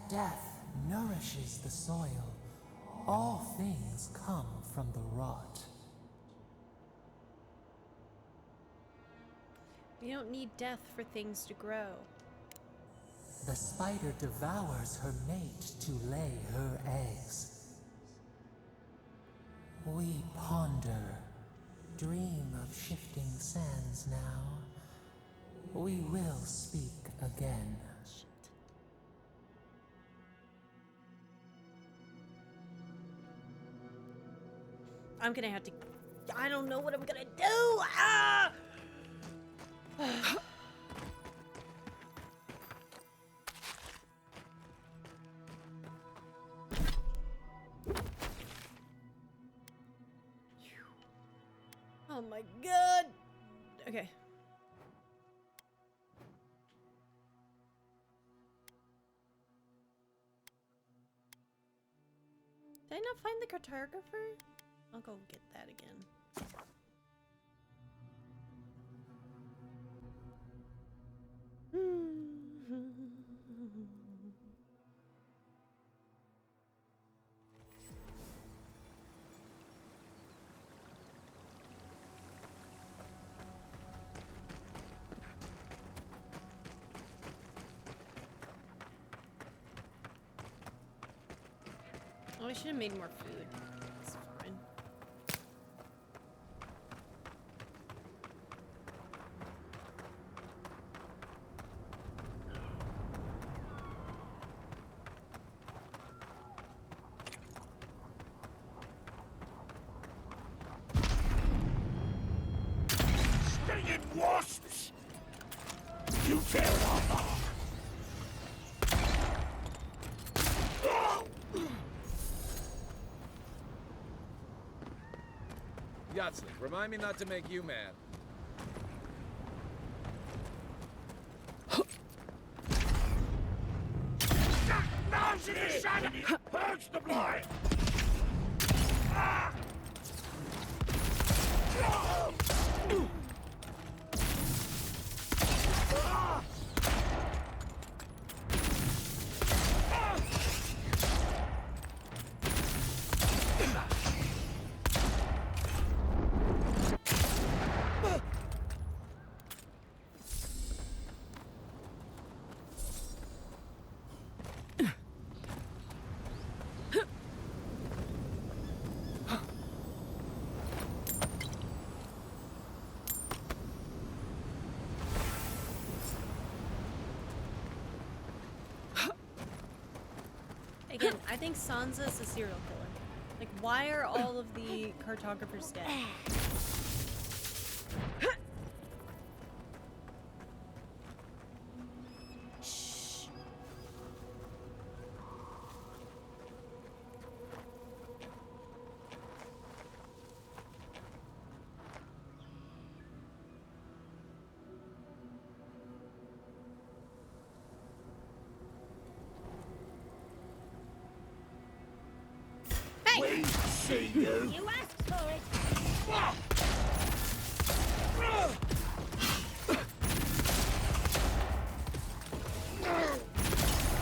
Death nourishes the soil. All things come from the rot. We don't need death for things to grow. The spider devours her mate to lay her eggs. We ponder, dream of shifting sands now. We will speak again. I'm gonna have to... I don't know what I'm gonna do! Ah! Oh my god! Okay. Did I not find the cartographer? I'll go get that again. Oh, I should have made more food. It's fine. Yatsli, remind me not to make you mad. Now's in the shadow! Purge the blood! Again, I think Sansa's a serial killer. Like, why are all of the cartographers dead? Shh. We see you. You asked for it.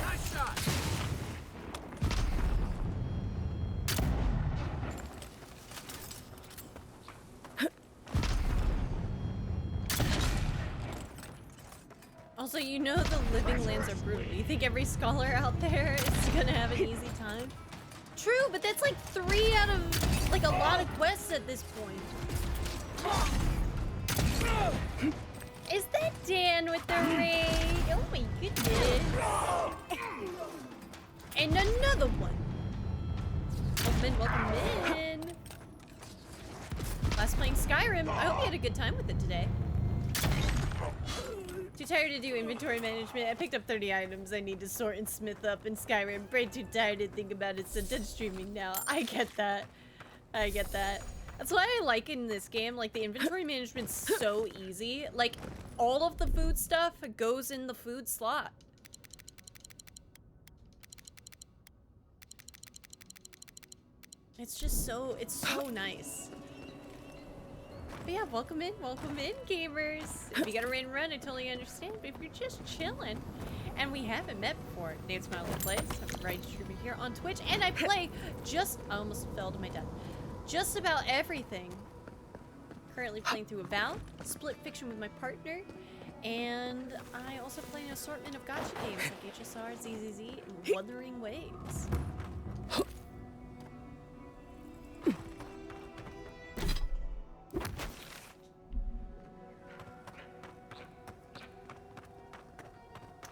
Nice shot! Also, you know the living lands are brutal. You think every scholar out there is gonna have an easy time? True, but that's like 3 out of like a lot of quests at this point. Is that Dan with the raid? Oh my goodness. And another one. Welcome in. Last playing Skyrim. I hope you had a good time with it today. Too tired to do inventory management. I picked up 30 items I need to sort and smith up in Skyrim. Brain too tired to think about it, so done streaming now. I get that. I get that. That's why I like in this game, like the inventory management's so easy. Like all of the food stuff goes in the food slot. It's just so, it's so nice. But yeah, welcome in, gamers. If you gotta raid and run, I totally understand. But if you're just chilling, and we haven't met before, Nate Smiley Plays, I'm a writing streamer here on Twitch, and I play I almost fell to my death. Just about everything. Currently playing through Avowed, Split Fiction with my partner, and I also play an assortment of gacha games like HSR, ZZZ, and Wuthering Waves.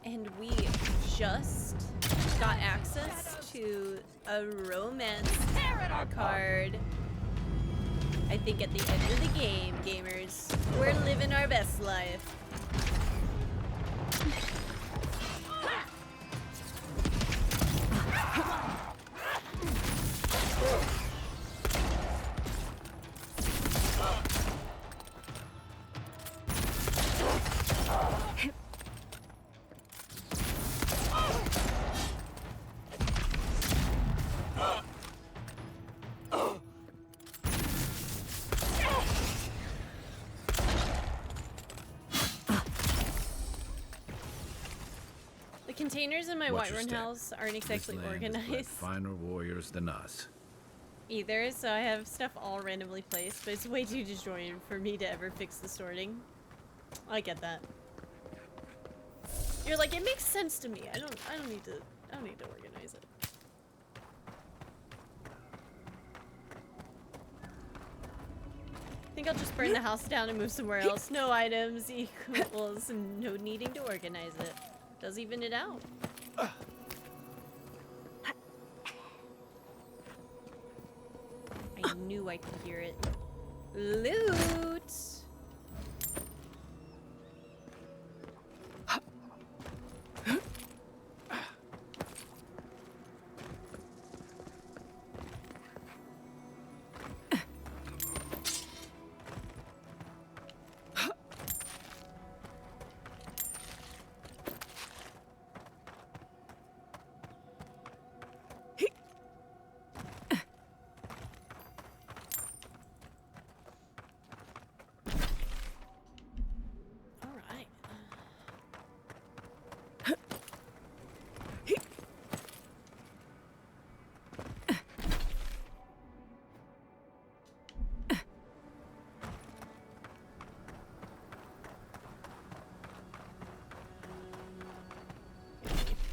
And we just got access to a romance card. I think at the end of the game, gamers, we're living our best life. Containers in my Whiterun house aren't exactly organized Finer warriors than us. either, so I have stuff all randomly placed, but it's way too disjointed for me to ever fix the sorting. I get that. You're like, it makes sense to me. I don't need to organize it. I think I'll just burn the house down and move somewhere else. No items equals no needing to organize it. Does even it out. I knew I could hear it. Loot!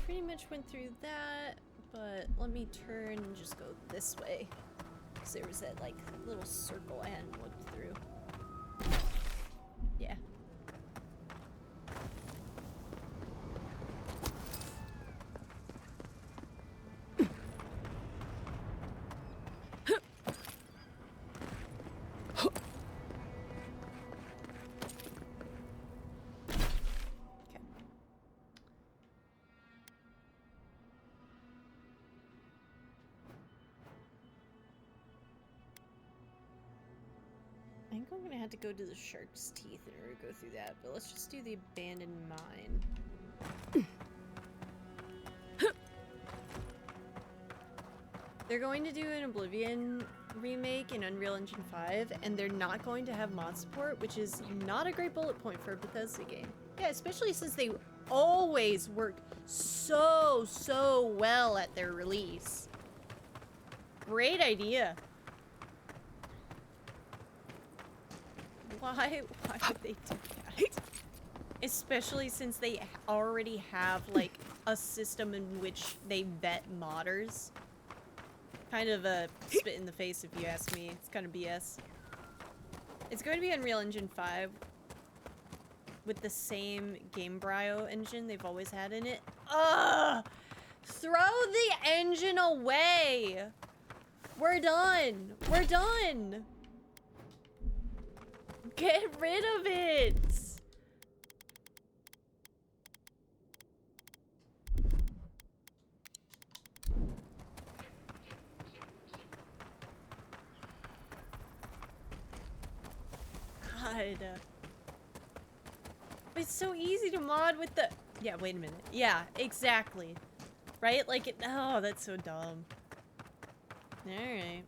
pretty much went through that, but let me turn and just go this way. Because there was that, like, little circle I hadn't looked through. Yeah. I think I'm gonna have to go to the shark's teeth in order to go through that, but let's just do the abandoned mine. They're going to do an Oblivion remake in Unreal Engine 5, and they're not going to have mod support, which is not a great bullet point for a Bethesda game. Yeah, especially since they always work so well at their release. Great idea. Why would they do that? Especially since they already have, like, a system in which they vet modders. Kind of a spit in the face if you ask me. It's kind of BS. It's going to be Unreal Engine 5 with the same Gamebryo engine they've always had in it. Ugh! Throw the engine away! We're done! We're done! Get rid of it! God. It's so easy to mod with the... Yeah, wait a minute. Yeah, exactly. Right? Like, it... Oh, that's so dumb. Alright.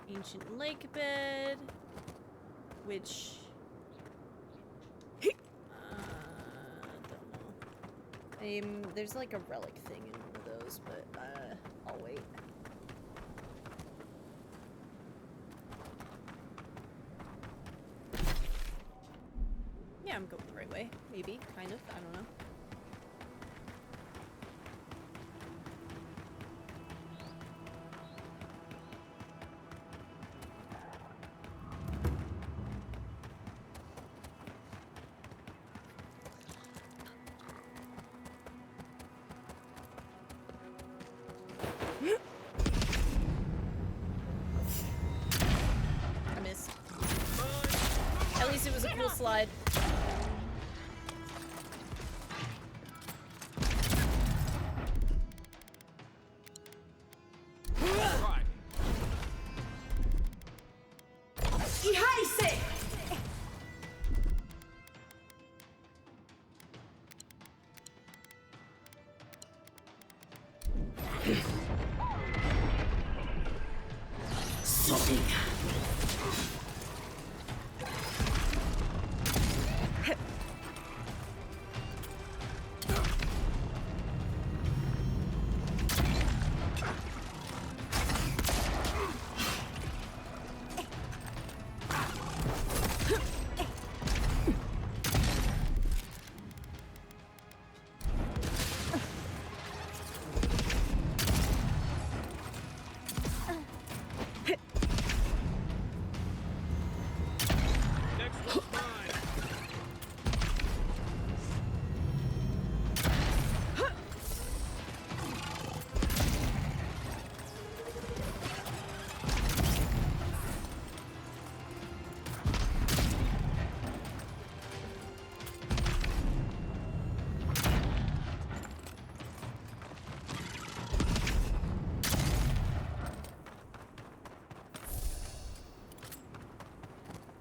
Ancient lake bed, which don't know. There's like a relic thing in one of those, but I'll wait. Yeah, I'm going the right way. Maybe, kind of. I don't know. Slide.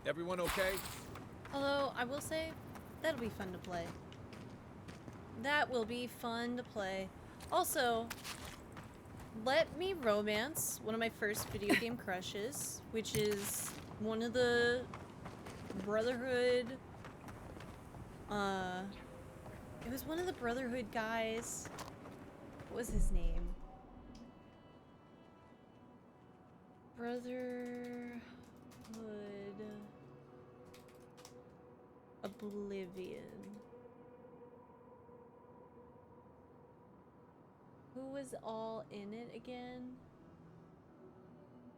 Everyone okay? Although, I will say, that'll be fun to play. That will be fun to play. Also, let me romance one of my first video game crushes, which is one of the Brotherhood, it was one of the Brotherhood guys. What was his name? Brotherhood Oblivion. Who was all in it again?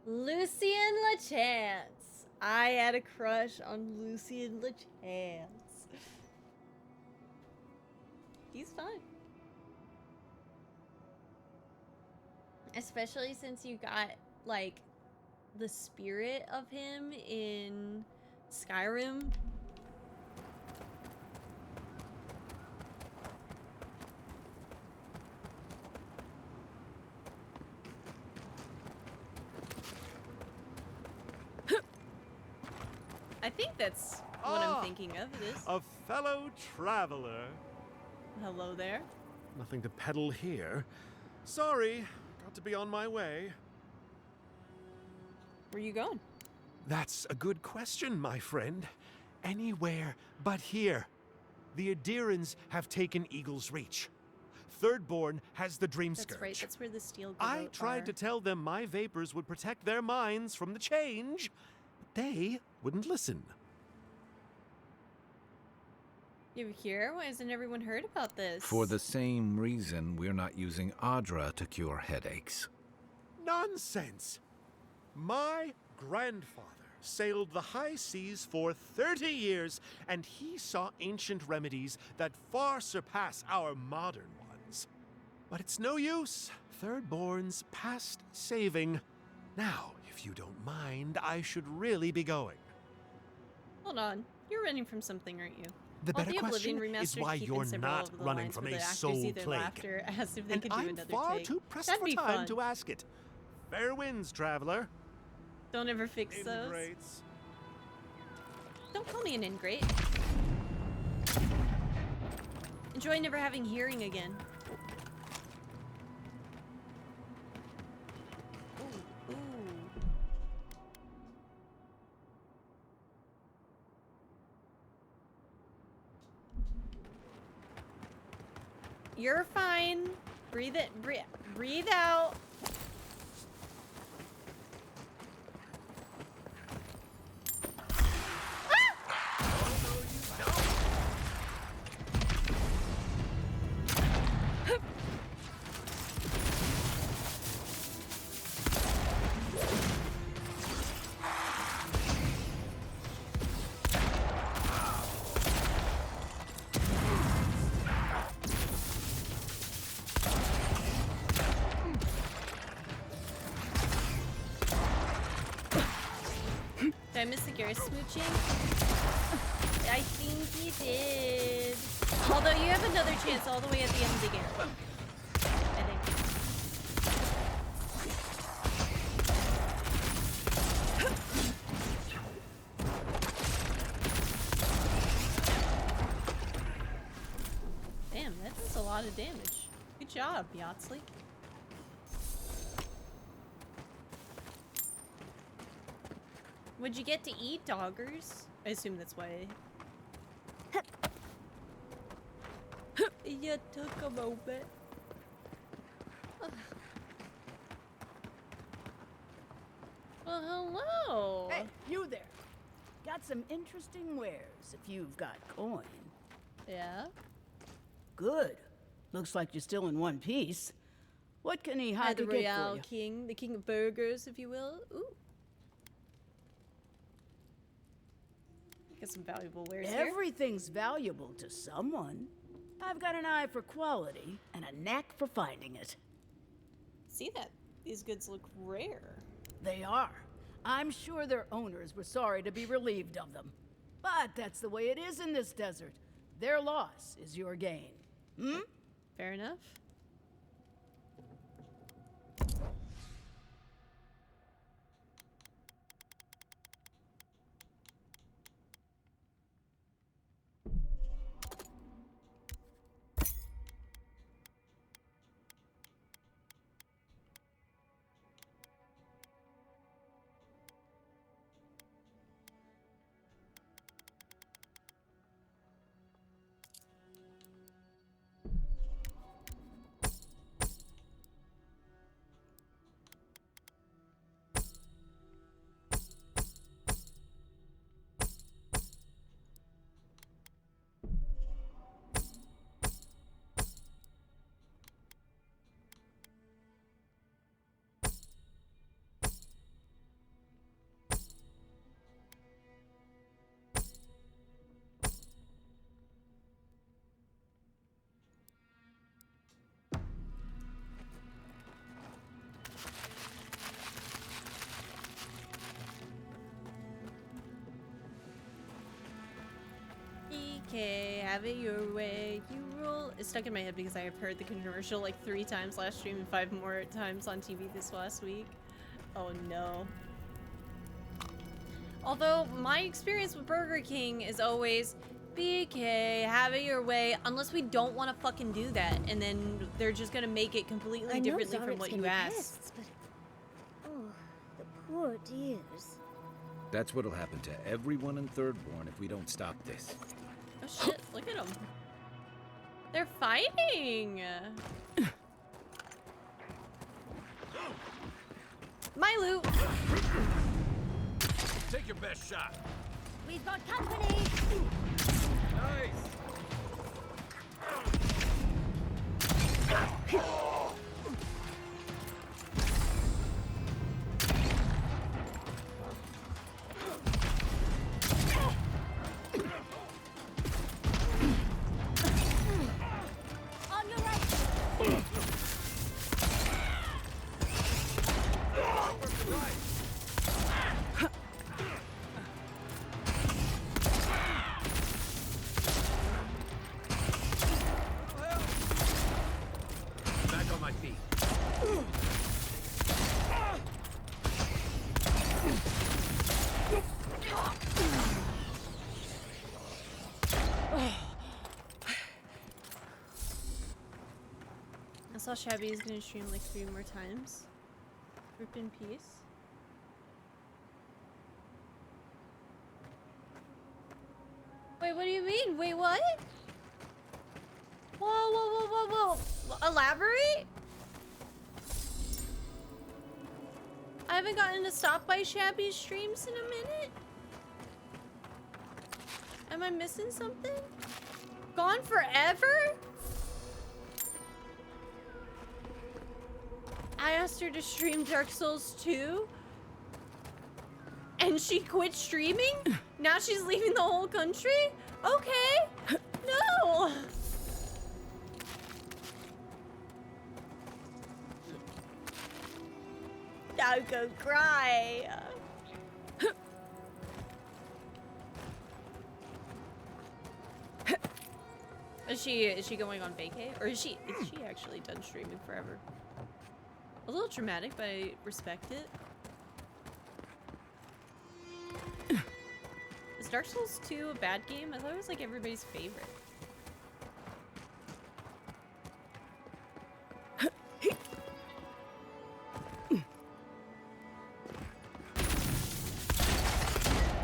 Lucien LeChance. I had a crush on Lucien LeChance. He's fun. Especially since you got, like, the spirit of him in Skyrim. I think that's what I'm thinking of. It is. A fellow traveler. Hello there. Nothing to peddle here. Sorry, got to be on my way. Where you going? That's a good question, my friend. Anywhere but here. The Adirans have taken Eagle's Reach. Thirdborn has the Dream Scourge. That's right, that's where the steel I tried to tell them my vapors would protect their minds from the change, but they wouldn't listen. You here? Why hasn't everyone heard about this? For the same reason we're not using Adra to cure headaches. Nonsense! My grandfather sailed the high seas for 30 years, and he saw ancient remedies that far surpass our modern ones. But it's no use. Thirdborn's past saving. Now, if you don't mind, I should really be going. Hold on. You're running from something, aren't you? The better Oblivion question is remasters why keep in you're several not of the running lines from where a the actors soul either plague. laughed or asked if they And could do I'm another far take. too pressed That'd for be time fun. to ask it. Fair winds, traveler. Don't ever fix those. Ingrates. Don't call me an ingrate. Enjoy never having hearing again. Ooh, ooh. You're fine. Breathe it. Breathe out. Did I miss the Garrus smooching? I think you did. Although you have another chance all the way at the end of the game. I think. Damn, that's a lot of damage. Good job, Yatsley. What'd you get to eat, doggers? I assume that's why. You took a moment. Well, hello. Hey, you there. Got some interesting wares if you've got coin. Yeah? Good. Looks like you're still in one piece. What can he Hi, hide the to get Royale for you? King, the king of burgers, if you will. Ooh. Got some valuable wares here. Everything's valuable to someone. I've got an eye for quality and a knack for finding it. See that? These goods look rare. They are. I'm sure their owners were sorry to be relieved of them. But that's the way it is in this desert. Their loss is your gain. Hmm? Fair enough. BK, have it your way. You rule. It's stuck in my head because I have heard the commercial like 3 times last stream and 5 more times on TV this last week. Oh no. Although my experience with Burger King is always BK, have it your way, unless we don't want to fucking do that, and then they're just gonna make it completely differently from what you asked. But... Oh, the poor dears. That's what'll happen to everyone in Thirdborn if we don't stop this. Oh shit, look at them. They're fighting! My loot! Take your best shot. We've got company! Nice! On your right! Back on my feet. I saw Shabby is gonna stream like 3 more times. Rip in peace. Wait, what do you mean? Wait, what? Whoa, whoa, whoa, whoa, whoa. Elaborate? I haven't gotten to stop by Shabby's streams in a minute. Am I missing something? Gone forever? I asked her to stream Dark Souls 2 and she quit streaming? Now she's leaving the whole country? Okay. No. Don't go cry. Is she going on vacay? Or is she actually done streaming forever? A little dramatic, but I respect it. Is Dark Souls 2 a bad game? I thought it was like everybody's favorite.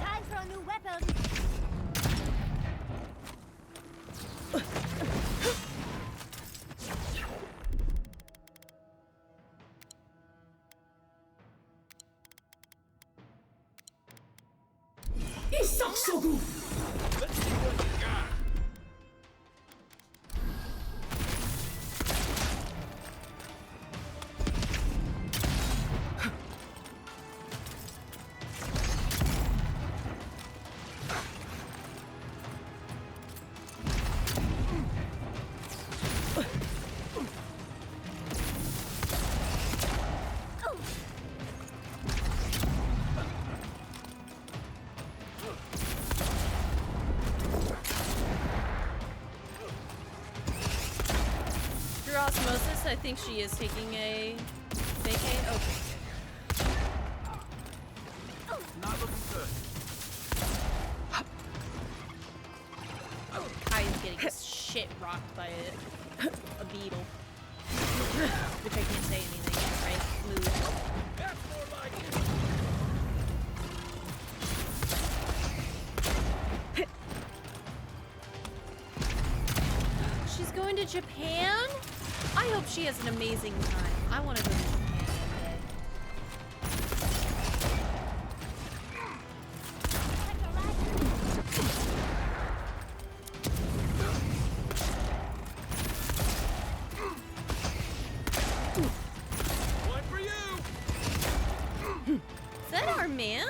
Time for a new weapon! Let's see what you got. Through osmosis, I think she is taking a vacay. Okay. Not looking good. I am getting this shit rocked by a beetle. Which I can't say anything yet, right? Move. That's more like it. She's going to Japan? I hope she has an amazing time. I want to go to Japan one day. One for you. Is that our man?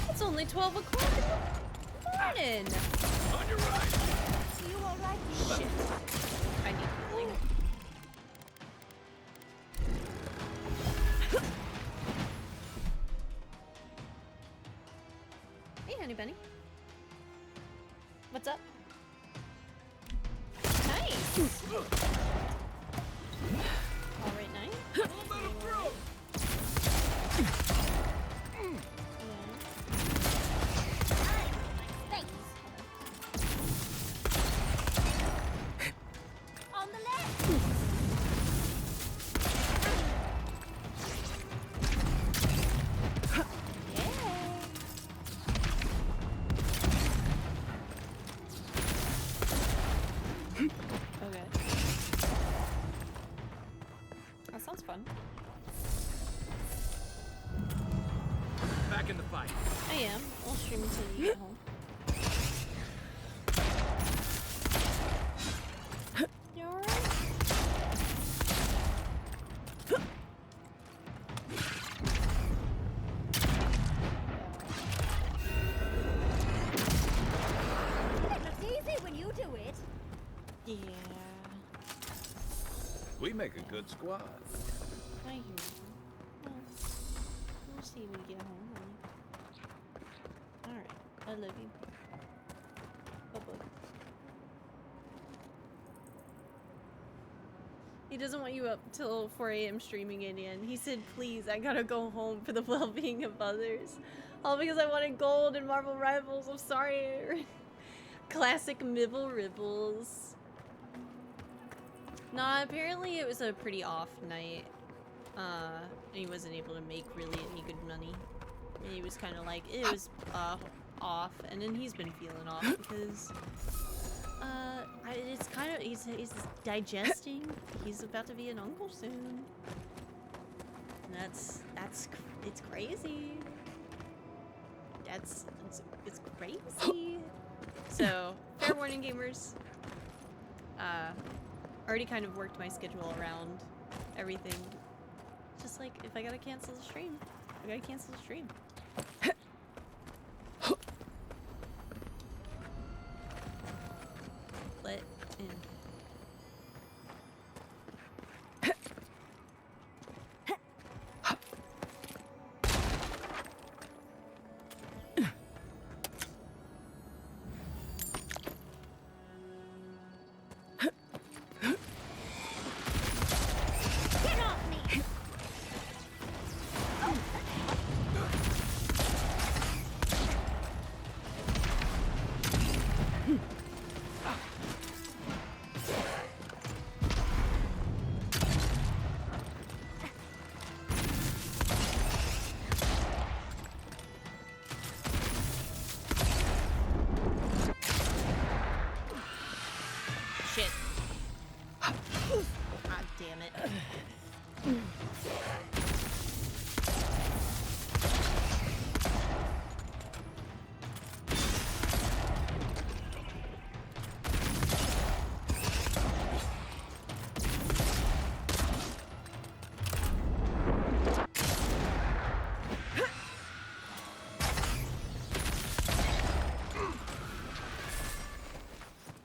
It's only 12 o'clock in the morning. On your right. So you alright? Shit. I need healing. Hey, honey bunny. What's up? Nice! Alright, nice. On the left! Okay. That sounds fun. Back in the fight. I am. I'll stream until you get home. You alright? It looks easy when you do it. Yeah. We make a good squad. I hear you. Well, we'll see when you get home, honey. Alright. I love you. Bye-bye. He doesn't want you up till 4 a.m. streaming again. He said, please, I gotta go home for the well-being of others. All because I wanted gold in Marvel Rivals. I'm sorry. Classic Mibble Ribbles. Nah, apparently it was a pretty off night. And he wasn't able to make really any good money. And he was kind of like, it was off. And then he's been feeling off because it's kind of, he's digesting. He's about to be an uncle soon. And it's crazy. It's crazy. So, fair warning, gamers. Already kind of worked my schedule around everything. Just like, if I gotta cancel the stream, I gotta cancel the stream. Let in. Get off me! Shit. God damn it.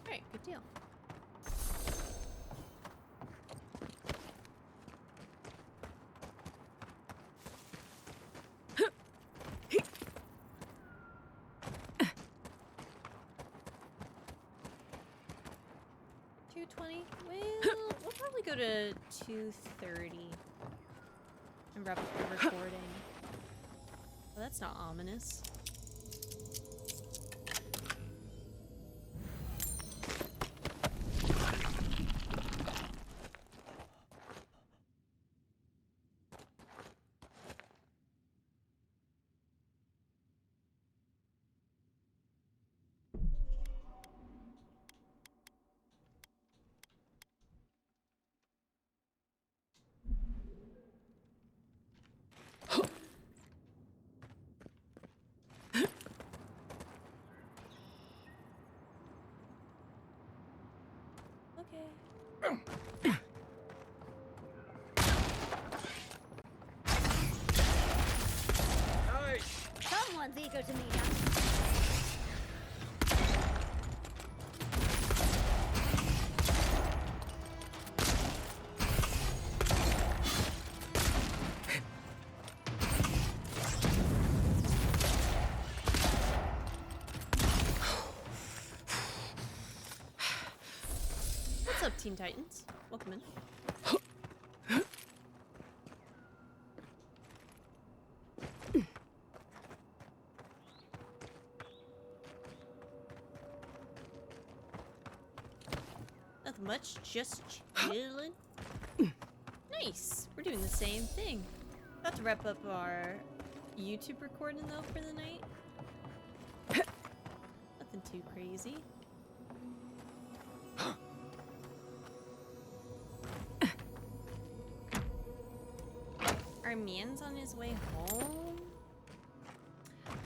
Alright, good deal. $220. Well, we'll probably go to $230 and wrap up the recording. Well, that's not ominous. Okay. Nice! Someone's eager to meet us. Teen Titans. Welcome in. Nothing much, just chilling. Nice. We're doing the same thing. About to wrap up our YouTube recording though for the night. Nothing too crazy. Our man's on his way home.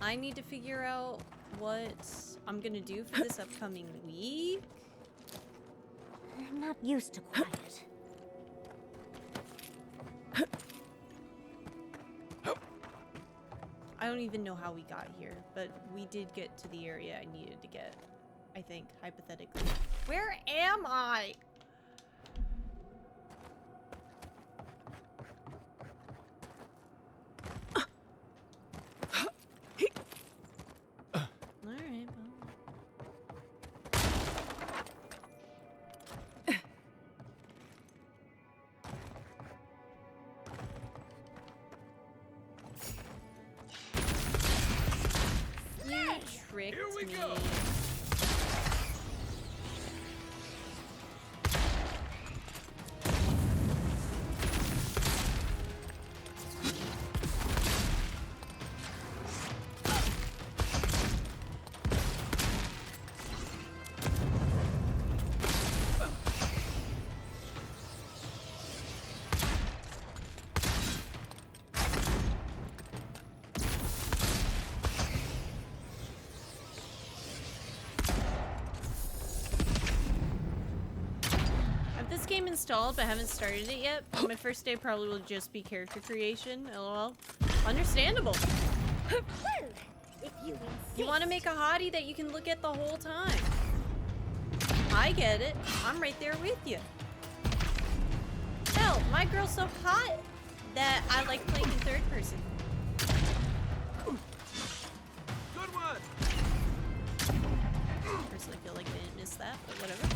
I need to figure out what I'm gonna do for this upcoming week. I'm not used to quiet. I don't even know how we got here, but we did get to the area I needed to get. I think, hypothetically. Where am I? Alright, you tricked Here we me. go. This game installed but haven't started it yet. My first day probably will just be character creation. LOL. Understandable. Well, if you insist. You want to make a hottie that you can look at the whole time. I get it. I'm right there with you. Hell, my girl's so hot that I like playing in third person. Good one. Personally feel like I didn't miss that, but whatever.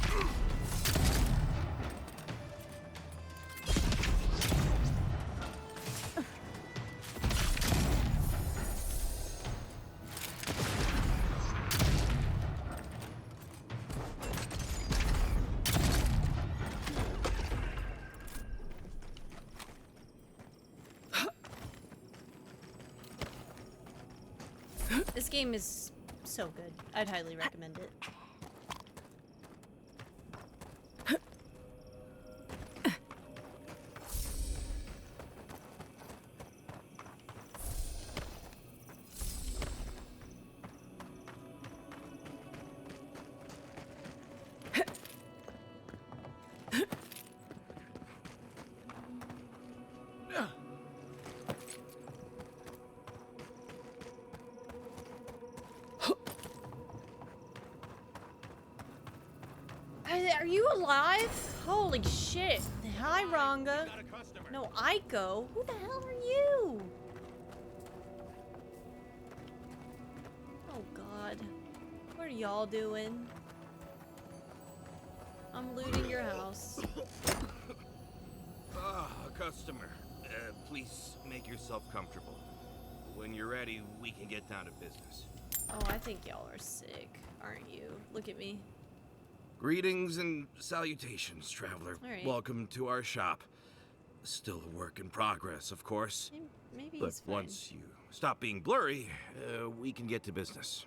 This game is so good. I'd highly recommend it. Are you alive? Holy shit. Hi, Ranga. No, Aiko. Who the hell are you? Oh, God. What are y'all doing? I'm looting your house. Ah, a customer. Please make yourself comfortable. When you're ready, we can get down to business. Oh, I think y'all are sick, aren't you? Look at me. Greetings and salutations, traveler. All right. Welcome to our shop. Still a work in progress, of course. Maybe But he's fine. once you stop being blurry, we can get to business.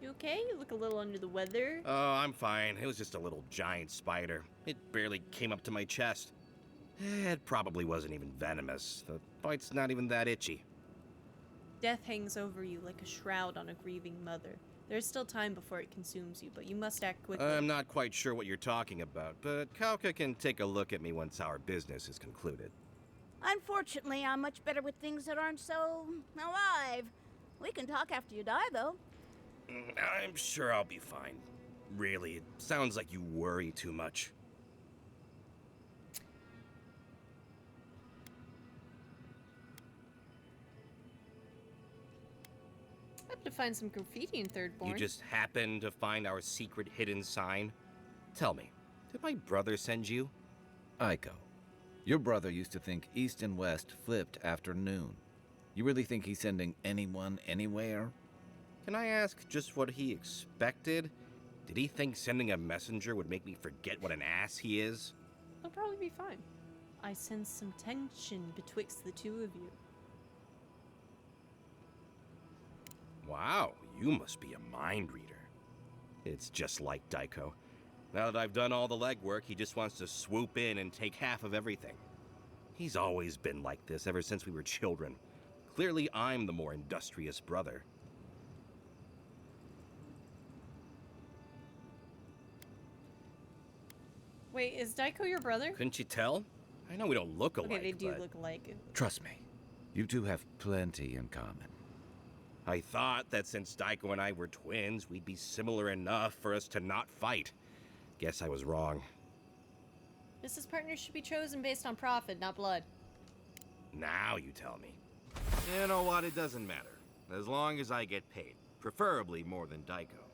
You okay? You look a little under the weather. Oh, I'm fine. It was just a little giant spider. It barely came up to my chest. It probably wasn't even venomous. The bite's not even that itchy. Death hangs over you like a shroud on a grieving mother. There's still time before it consumes you, but you must act quickly. I'm not quite sure what you're talking about, but Kauka can take a look at me once our business is concluded. Unfortunately, I'm much better with things that aren't so alive. We can talk after you die, though. I'm sure I'll be fine. Really, it sounds like you worry too much. I have to find some graffiti in Third Born. You just happened to find our secret hidden sign? Tell me, did my brother send you? Aiko, your brother used to think east and west flipped after noon. You really think he's sending anyone anywhere? Can I ask just what he expected? Did he think sending a messenger would make me forget what an ass he is? He'll probably be fine. I sense some tension betwixt the two of you. Wow, you must be a mind reader. It's just like Daiko. Now that I've done all the legwork, he just wants to swoop in and take half of everything. He's always been like this ever since we were children. Clearly, I'm the more industrious brother. Wait, is Daiko your brother? Couldn't you tell? I know we don't look alike, Okay, they do but look alike. Trust me, you two have plenty in common. I thought that since Daiko and I were twins, we'd be similar enough for us to not fight. Guess I was wrong. Business partners should be chosen based on profit, not blood. Now you tell me. You know what? It doesn't matter. As long as I get paid. Preferably more than Daiko.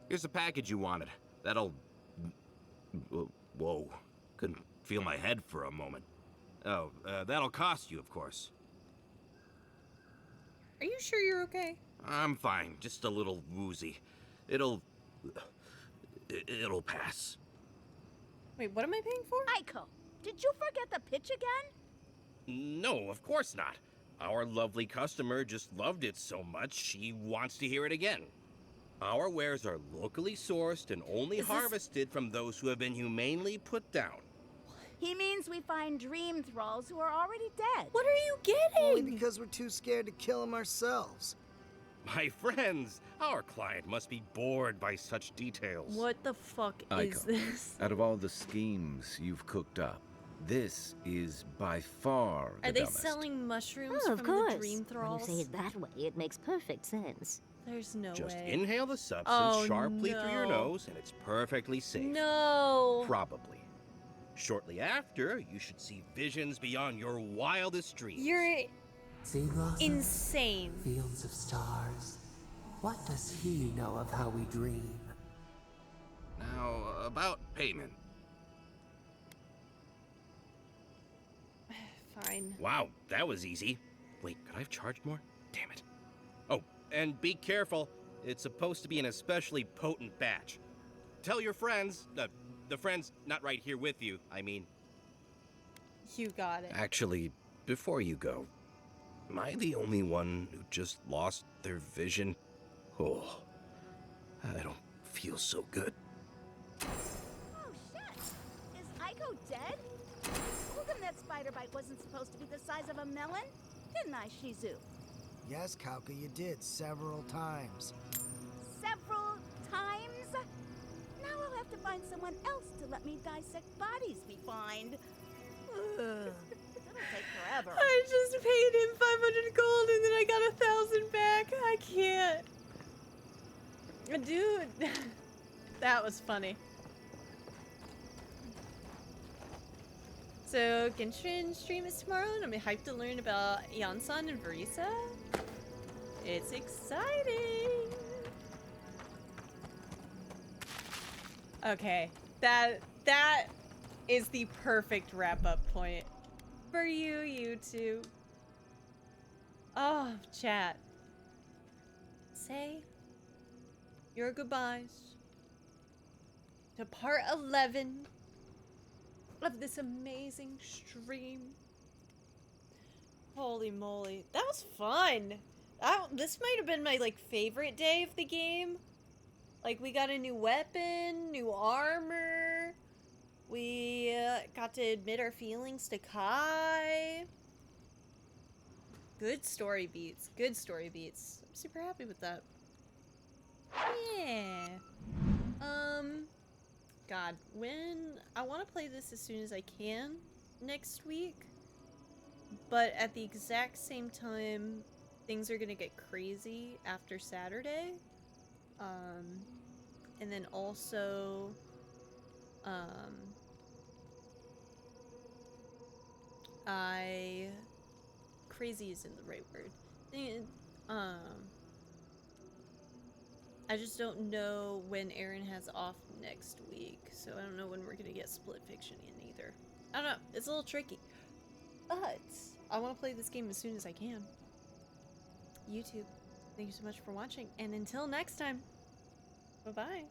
Here's the package you wanted. That'll... Whoa. Couldn't feel my head for a moment. Oh, that'll cost you, of course. Are you sure you're okay? I'm fine. Just a little woozy. It'll pass. Wait, what am I paying for? Aiko, did you forget the pitch again? No, of course not. Our lovely customer just loved it so much, she wants to hear it again. Our wares are locally sourced and only harvested from those who have been humanely put down. He means we find dream thralls who are already dead. What are you getting? Only because we're too scared to kill them ourselves. My friends, our client must be bored by such details. What the fuck Aiko, is this? out of all the schemes you've cooked up, this is by far the Are they dumbest. selling mushrooms Oh, of from course. the dream When thralls? you say it that way, it makes perfect sense. There's no Just way. inhale the substance Oh, sharply through your no. nose and it's perfectly safe. No. Probably. Shortly after, you should see visions beyond your wildest dreams. You're Sea blossoms, insane. fields of stars. What does he know of how we dream? Now, about payment. Fine. Wow, that was easy. Wait, could I have charged more? Damn it. Oh, and be careful. It's supposed to be an especially potent batch. Tell your friends, the friends not right here with you, I mean. You got it. Actually, before you go, am I the only one who just lost their vision? Oh, I don't feel so good. Oh, shit. Is Aiko dead? I told him that spider bite wasn't supposed to be the size of a melon. Didn't I, Shizu? Yes, Kauka, you did several times. Several times? Now I'll have to find someone else to let me dissect bodies we find. Ugh. It'll take forever. I just paid him 500 gold and then I got 1,000 back. I can't. Dude, that was funny. So, Genshin stream is tomorrow, and I'm hyped to learn about Yansan and Verisa. It's exciting! Okay, that is the perfect wrap-up point for you two. Oh, chat. Say your goodbyes to part 11 of this amazing stream. Holy moly, that was fun. This might have been my favorite day of the game. Like, we got a new weapon, new armor. We got to admit our feelings to Kai. Good story beats. Good story beats. I'm super happy with that. Yeah. God, I want to play this as soon as I can next week, but at the exact same time, things are gonna get crazy after Saturday. And then also, crazy isn't the right word. I just don't know when Aaron has off next week, so I don't know when we're gonna get Split Fiction in either. I don't know. It's a little tricky. But I want to play this game as soon as I can. YouTube, thank you so much for watching, and until next time, bye-bye.